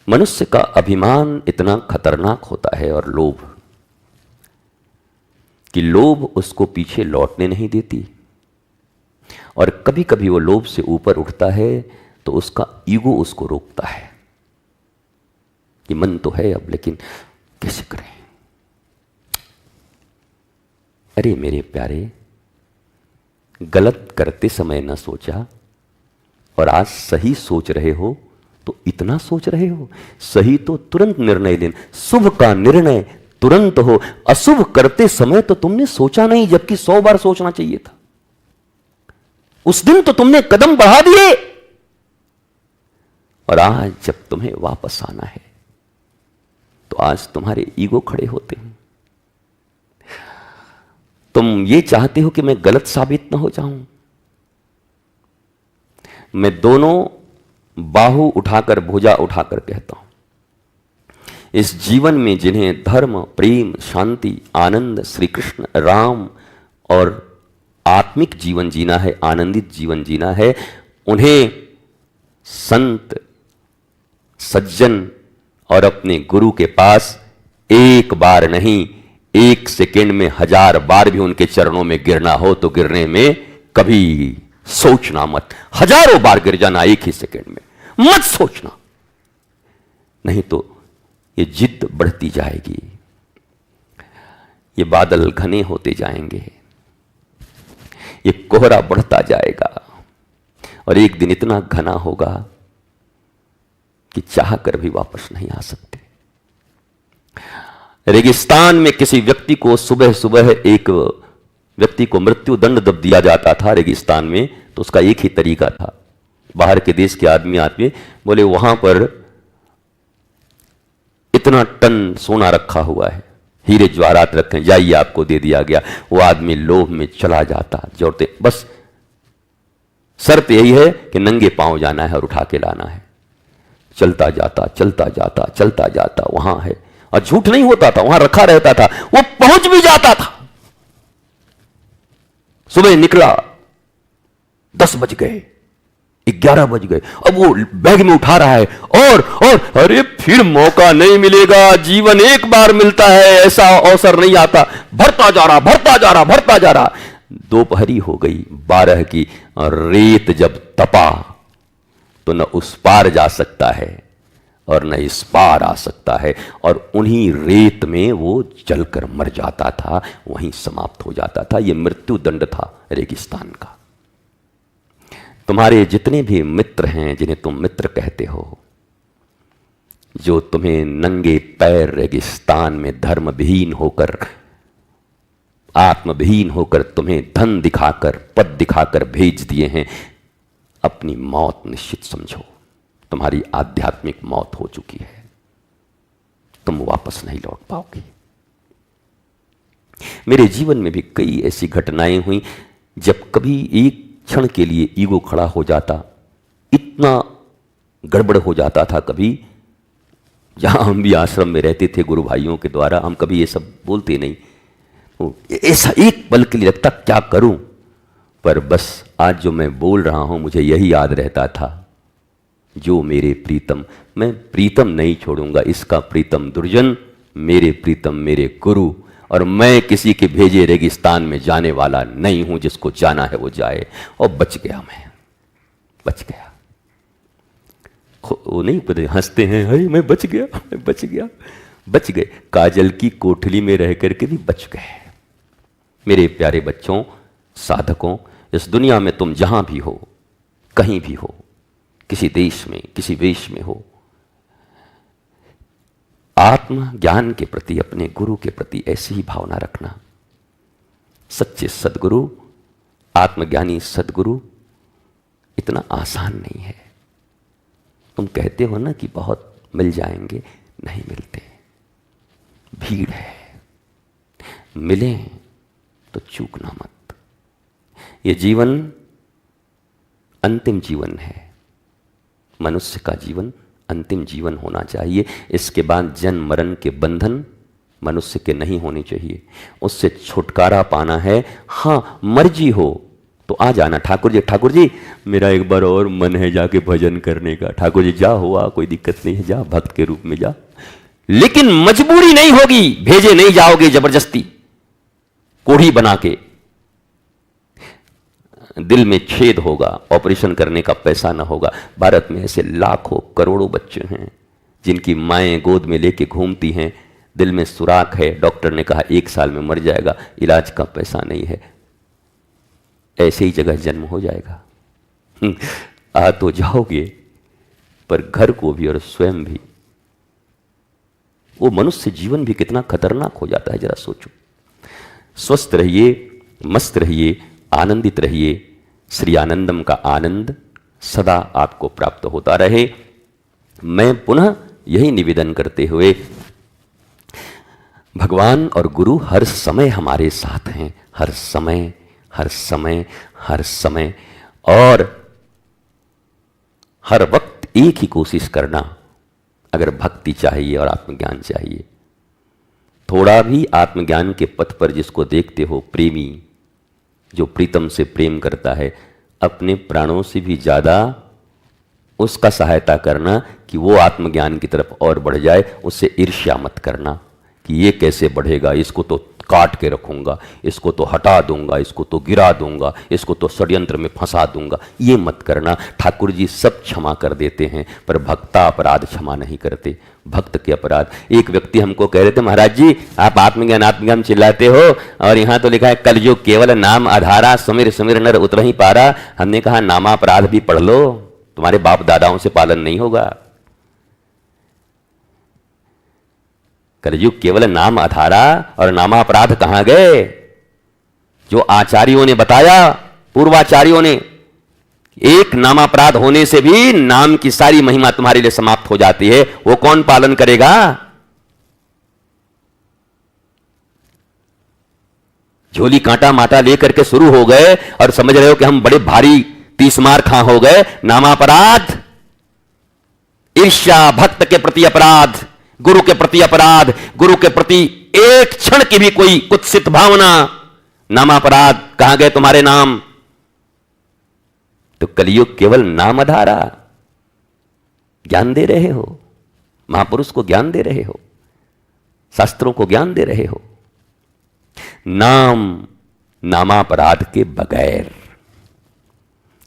मनुष्य का अभिमान इतना खतरनाक होता है और लोभ, कि लोभ उसको पीछे लौटने नहीं देती, और कभी कभी वो लोभ से ऊपर उठता है तो उसका ईगो उसको रोकता है कि मन तो है अब, लेकिन कैसे करें। अरे मेरे प्यारे, गलत करते समय न सोचा और आज सही सोच रहे हो तो इतना सोच रहे हो। सही तो तुरंत निर्णय लेना, शुभ का निर्णय तुरंत हो। अशुभ करते समय तो तुमने सोचा नहीं, जबकि 100 बार सोचना चाहिए था। उस दिन तो तुमने कदम बढ़ा दिए, और आज जब तुम्हें वापस आना है तो आज तुम्हारे ईगो खड़े होते हैं। तुम ये चाहते हो कि मैं गलत साबित ना हो जाऊं। मैं दोनों बाहु उठाकर, भुजा उठाकर कहता हूं, इस जीवन में जिन्हें धर्म, प्रेम, शांति, आनंद, श्री कृष्ण, राम और आत्मिक जीवन जीना है, आनंदित जीवन जीना है, उन्हें संत, सज्जन और अपने गुरु के पास एक बार नहीं, 1 सेकेंड में 1000 बार भी उनके चरणों में गिरना हो तो गिरने में कभी सोचना मत। 1000 बार गिर जाना 1 ही सेकेंड में, मत सोचना, नहीं तो ये जिद बढ़ती जाएगी, ये बादल घने होते जाएंगे, ये कोहरा बढ़ता जाएगा, और एक दिन इतना घना होगा कि चाह कर भी वापस नहीं आ सकते। रेगिस्तान में किसी व्यक्ति को सुबह सुबह, एक व्यक्ति को मृत्यु दंड जब दिया जाता था रेगिस्तान में, तो उसका एक ही तरीका था। बाहर के देश के आदमी आते बोले, वहां पर इतना टन सोना रखा हुआ है, हीरे जवाहरात रखे, जाइए आपको दे दिया गया। वो आदमी लोभ में चला जाता, जोड़ते, बस शर्त यही है कि नंगे पांव जाना है और उठा के लाना है। चलता जाता, चलता जाता, चलता जाता, वहां है, और झूठ नहीं होता था, वहां रखा रहता था, वो पहुंच भी जाता था। सुबह निकला, 10 बज गए, 11 बज गए, अब वो बैग में उठा रहा है, और अरे फिर मौका नहीं मिलेगा, जीवन एक बार मिलता है, ऐसा अवसर नहीं आता। भरता जा रहा, भरता जा रहा, भरता जा रहा। दोपहरी हो गई 12 की, और रेत जब तपा तो न उस पार जा सकता है और न इस पार आ सकता है, और उन्हीं रेत में वो जलकर मर जाता था, वहीं समाप्त हो जाता था। यह मृत्यु दंड था रेगिस्तान का। तुम्हारे जितने भी मित्र हैं, जिन्हें तुम मित्र कहते हो, जो तुम्हें नंगे पैर रेगिस्तान में धर्मविहीन होकर, आत्मविहीन होकर, तुम्हें धन दिखाकर, पद दिखाकर भेज दिए हैं, अपनी मौत निश्चित समझो। तुम्हारी आध्यात्मिक मौत हो चुकी है, तुम वापस नहीं लौट पाओगे। मेरे जीवन में भी कई ऐसी घटनाएं हुई जब कभी एक क्षण के लिए ईगो खड़ा हो जाता, इतना गड़बड़ हो जाता था। कभी जहां हम भी आश्रम में रहते थे गुरु भाइयों के द्वारा, हम कभी ये सब बोलते नहीं, तो ऐसा एक पल के लिए लगता क्या करूं, पर बस आज जो मैं बोल रहा हूं मुझे यही याद रहता था, जो मेरे प्रीतम, मैं प्रीतम नहीं छोड़ूंगा, इसका प्रीतम दुर्जन, मेरे प्रीतम मेरे गुरु, और मैं किसी के भेजे रेगिस्तान में जाने वाला नहीं हूं, जिसको जाना है वो जाए। और बच गया, मैं बच गया। वो नहीं पता, हंसते हैं, अरे मैं बच गया, मैं बच गया, बच गए। काजल की कोठली में रह करके भी बच गए। मेरे प्यारे बच्चों, साधकों, इस दुनिया में तुम जहां भी हो, कहीं भी हो, किसी देश में, किसी वेश में हो, आत्म ज्ञान के प्रति, अपने गुरु के प्रति ऐसी ही भावना रखना। सच्चे सदगुरु, आत्मज्ञानी सदगुरु इतना आसान नहीं है। तुम कहते हो ना कि बहुत मिल जाएंगे, नहीं मिलते, भीड़ है। मिले तो चूकना मत। ये जीवन अंतिम जीवन है, मनुष्य का जीवन अंतिम जीवन होना चाहिए। इसके बाद जन्म मरण के बंधन मनुष्य के नहीं होने चाहिए। उससे छुटकारा पाना है। हाँ, मर्जी हो तो आ जाना, ठाकुर जी मेरा एक बार और मन है जाके भजन करने का। ठाकुर जी जा, हुआ, कोई दिक्कत नहीं है, जा, भक्त के रूप में जा। लेकिन मजबूरी नहीं होगी, भेजे नहीं जाओगे जबरदस्ती कोढ़ी बना के। दिल में छेद होगा, ऑपरेशन करने का पैसा ना होगा। भारत में ऐसे लाखों करोड़ों बच्चे हैं जिनकी माएं गोद में लेके घूमती हैं, दिल में सुराख है, डॉक्टर ने कहा 1 साल में मर जाएगा, इलाज का पैसा नहीं है, ऐसे ही जगह जन्म हो जाएगा। आ तो जाओगे, पर घर को भी और स्वयं भी। वो मनुष्य जीवन भी कितना खतरनाक हो जाता है, जरा सोचो। स्वस्थ रहिए, मस्त रहिए, आनंदित रहिए। श्री आनंदम का आनंद सदा आपको प्राप्त होता रहे। मैं पुनः यही निवेदन करते हुए, भगवान और गुरु हर समय हमारे साथ हैं, हर समय, हर समय, हर समय, और हर वक्त एक ही कोशिश करना। अगर भक्ति चाहिए और आत्मज्ञान चाहिए, थोड़ा भी आत्मज्ञान के पथ पर जिसको देखते हो, प्रेमी जो प्रीतम से प्रेम करता है, अपने प्राणों से भी ज़्यादा उसका सहायता करना कि वो आत्मज्ञान की तरफ और बढ़ जाए। उससे ईर्ष्या मत करना कि ये कैसे बढ़ेगा, इसको तो काट के रखूंगा, इसको तो हटा दूंगा, इसको तो गिरा दूंगा, इसको तो षड्यंत्र में फंसा दूंगा, ये मत करना। ठाकुर जी सब क्षमा कर देते हैं, पर भक्ता अपराध क्षमा नहीं करते। भक्त के अपराध। एक व्यक्ति हमको कह रहे थे, महाराज जी आप आत्मज्ञान चिल्लाते हो और यहाँ तो लिखा है कलयुग केवल नाम आधारा, सुमिर सुमिर नर उतर ही पारा। हमने कहा नामापराध भी पढ़ लो, तुम्हारे बाप दादाओं से पालन नहीं होगा। कलयुग केवल नाम आधारा, और नामापराध कहां गए? जो आचार्यों ने बताया, पूर्वाचार्यों ने, एक नामापराध होने से भी नाम की सारी महिमा तुम्हारे लिए समाप्त हो जाती है। वो कौन पालन करेगा? झोली कांटा माटा लेकर के शुरू हो गए और समझ रहे हो कि हम बड़े भारी 30 मार खा हो गए। नामापराध, ईर्ष्या, भक्त के प्रति अपराध, गुरु के प्रति अपराध, गुरु के प्रति एक क्षण की भी कोई कुत्सित भावना, नामापराध। कहां गए तुम्हारे नाम? तो कलयुग केवल नाम आधारा। ज्ञान दे रहे हो, महापुरुष को ज्ञान दे रहे हो, शास्त्रों को ज्ञान दे रहे हो। नाम नामापराध के बगैर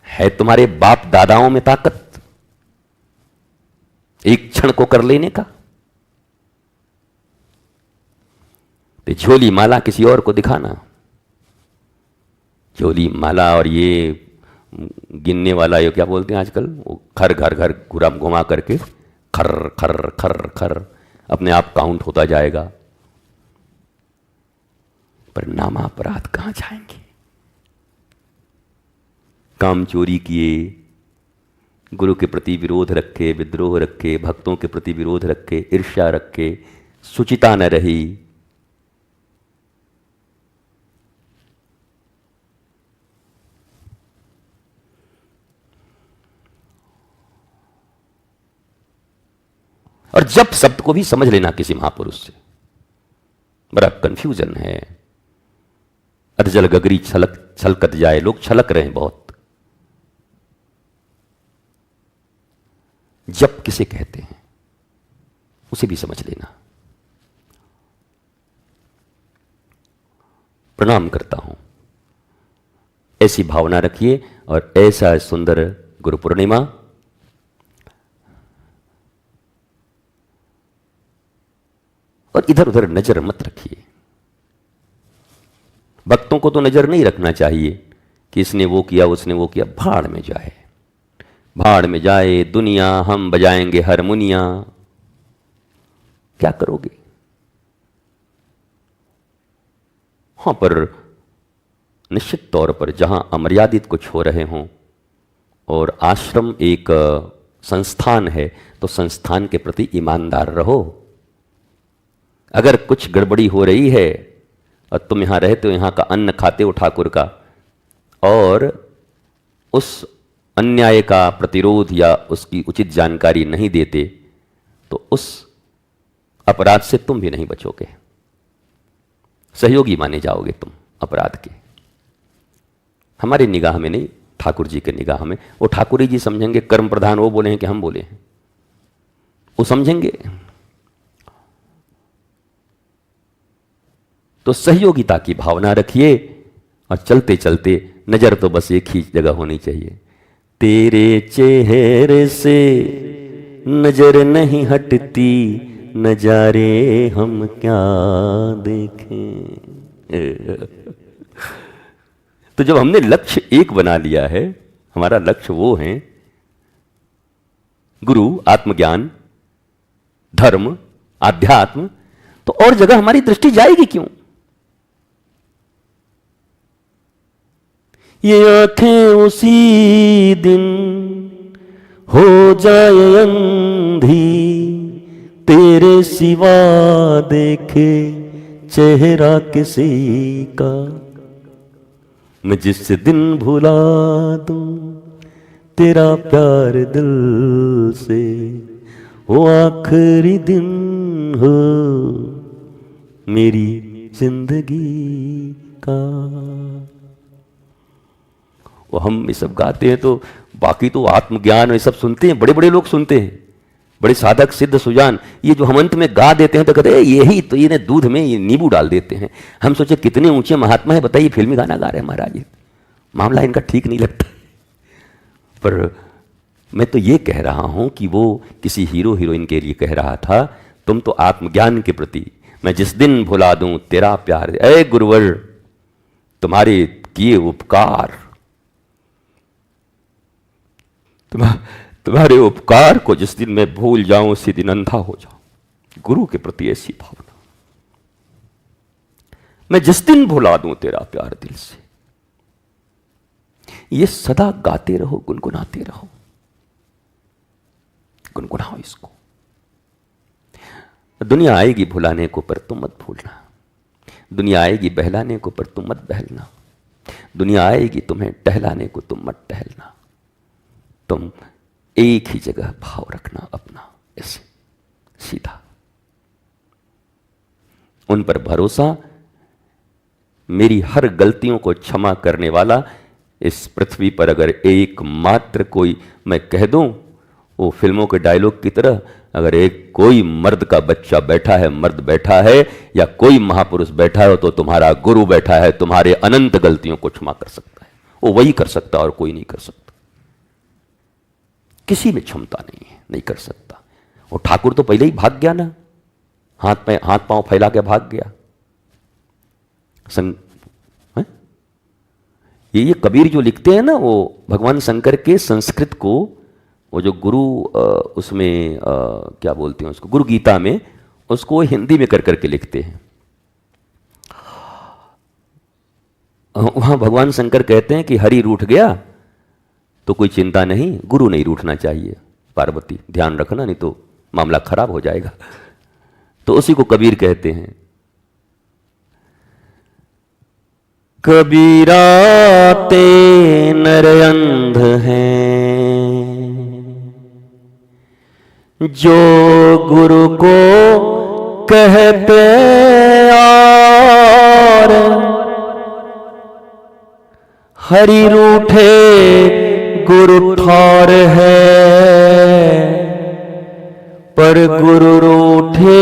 है तुम्हारे बाप दादाओं में ताकत एक क्षण को कर लेने का। तो झोली माला किसी और को दिखाना, झोली माला और ये गिनने वाला, ये क्या बोलते हैं आजकल, वो घर घर घर घुमा करके खर खर खर खर अपने आप काउंट होता जाएगा, पर नामापराध कहां जाएंगे? काम चोरी किए, गुरु के प्रति विरोध रखे, विद्रोह रखे, भक्तों के प्रति विरोध रखे, ईर्ष्या रखे, सुचिता न रही। और जब शब्द को भी समझ लेना किसी महापुरुष से, बड़ा कंफ्यूजन है। अधजल गगरी छलकत जाए, लोग छलक रहे हैं बहुत। जब किसे कहते हैं उसे भी समझ लेना। प्रणाम करता हूं, ऐसी भावना रखिए और ऐसा सुंदर गुरु पूर्णिमा। और इधर उधर नजर मत रखिए। भक्तों को तो नजर नहीं रखना चाहिए कि इसने वो किया उसने वो किया। भाड़ में जाए, भाड़ में जाए दुनिया, हम बजाएंगे हारमोनिया। क्या करोगे? हां, पर निश्चित तौर पर जहां अमर्यादित कुछ हो रहे हों और आश्रम एक संस्थान है, तो संस्थान के प्रति ईमानदार रहो। अगर कुछ गड़बड़ी हो रही है और तुम यहां रहते हो, यहां का अन्न खाते हो ठाकुर का, और उस अन्याय का प्रतिरोध या उसकी उचित जानकारी नहीं देते तो उस अपराध से तुम भी नहीं बचोगे, सहयोगी माने जाओगे तुम अपराध के। हमारी निगाह में नहीं, ठाकुर जी के निगाह में। वो ठाकुर जी समझेंगे कर्म प्रधान वो बोले हैं कि हम बोले हैं, वो समझेंगे। तो सहयोगिता की भावना रखिए और चलते चलते नजर तो बस एक ही जगह होनी चाहिए, तेरे चेहरे से नजर नहीं हटती, नजारे हम क्या देखें। तो जब हमने लक्ष्य एक बना लिया है, हमारा लक्ष्य वो है गुरु, आत्मज्ञान, धर्म, आध्यात्म, तो और जगह हमारी दृष्टि जाएगी क्यों? ये आंखें उसी दिन हो जाए अंधी, तेरे सिवा देखे चेहरा किसी का, मैं जिस दिन भुला दूं तेरा प्यार दिल से, वो आखिरी दिन हो मेरी जिंदगी का। वो हम ये सब गाते हैं तो बाकी तो आत्मज्ञान ये सब सुनते हैं, बड़े बड़े लोग सुनते हैं, बड़े साधक सिद्ध सुजान। ये जो हम अंत में गा देते हैं तो कहते हैं यही तो, ये दूध में ये नींबू डाल देते हैं। हम सोचे कितने ऊंचे महात्मा है, बताइए फिल्मी गाना गा रहे हैं महाराज। मामला इनका ठीक नहीं लगता। पर मैं तो ये कह रहा हूं कि वो किसी हीरो हीरोइन के लिए कह रहा था, तुम तो आत्मज्ञान के प्रति, मैं जिस दिन भुला दूं तेरा प्यार, ऐ गुरुवर तुम्हारे किए उपकार, तुम्हारे उपकार को जिस दिन मैं भूल जाऊं उसी दिन अंधा हो जाऊं। गुरु के प्रति ऐसी भावना, मैं जिस दिन भुला दूं तेरा प्यार दिल से, ये सदा गाते रहो, गुनगुनाते रहो, गुनगुनाओ इसको। दुनिया आएगी भुलाने को पर तुम मत भूलना, दुनिया आएगी बहलाने को पर तुम मत बहलना, दुनिया आएगी तुम्हें टहलाने को तुम मत टहलना। तुम एक ही जगह भाव रखना अपना, ऐसे सीधा, उन पर भरोसा। मेरी हर गलतियों को क्षमा करने वाला इस पृथ्वी पर अगर एकमात्र कोई मैं कह दूं, वो फिल्मों के डायलॉग की तरह, अगर एक कोई मर्द का बच्चा बैठा है, मर्द बैठा है या कोई महापुरुष बैठा है, तो तुम्हारा गुरु बैठा है, तुम्हारे अनंत गलतियों को क्षमा कर सकता है। वो वही कर सकता और कोई नहीं कर सकता। किसी में क्षमता नहीं है, नहीं कर सकता। वो ठाकुर तो पहले ही भाग गया ना, हाथ पांव फैला के भाग गया। ये कबीर जो लिखते हैं ना, वो भगवान शंकर के संस्कृत को, वो जो गुरु उसमें क्या बोलते हैं उसको, गुरु गीता में, उसको हिंदी में कर करके लिखते हैं। वहां भगवान शंकर कहते हैं कि हरि रूठ गया तो कोई चिंता नहीं, गुरु नहीं रूठना चाहिए। पार्वती ध्यान रखना, नहीं तो मामला खराब हो जाएगा। तो उसी को कबीर कहते हैं। कबीरा ते नर अंध हैं, जो गुरु को कहते और हरि रूठे गुरु ठार है, पर गुरु रूठे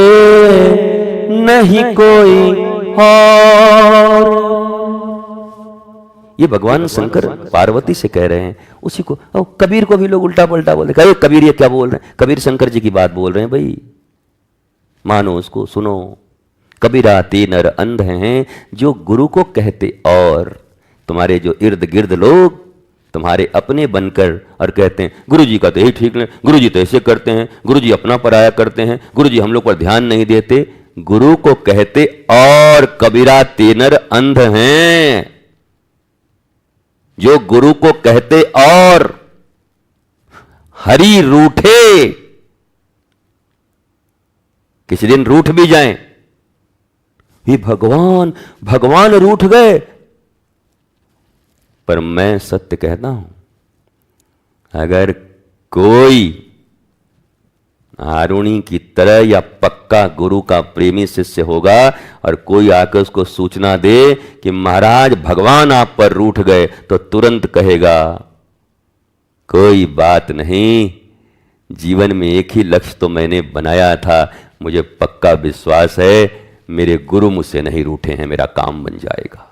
नहीं कोई और। ये भगवान शंकर पार्वती से कह रहे हैं, उसी को कबीर को भी लोग उल्टा पलटा बोल रहे हैं। कबीर ये क्या बोल रहे हैं? कबीर शंकर जी की बात बोल रहे हैं भाई, मानो उसको, सुनो। कबीरा ते नर अंध हैं, जो गुरु को कहते और तुम्हारे जो इर्द गिर्द लोग तुम्हारे अपने बनकर और कहते हैं गुरु जी का तो यही ठीक नहीं, गुरु जी तो ऐसे करते हैं, गुरु जी अपना पराया करते हैं, गुरु जी हम लोग पर ध्यान नहीं देते। गुरु को कहते और कबीरा ते नर अंध हैं, जो गुरु को कहते और हरि रूठे, किसी दिन रूठ भी जाएं, ये भगवान रूठ गए। पर मैं सत्य कहता हूं, अगर कोई आरुणि की तरह या पक्का गुरु का प्रेमी शिष्य होगा और कोई आकर उसको सूचना दे कि महाराज भगवान आप पर रूठ गए, तो तुरंत कहेगा कोई बात नहीं, जीवन में एक ही लक्ष्य तो मैंने बनाया था, मुझे पक्का विश्वास है मेरे गुरु मुझसे नहीं रूठे हैं, मेरा काम बन जाएगा।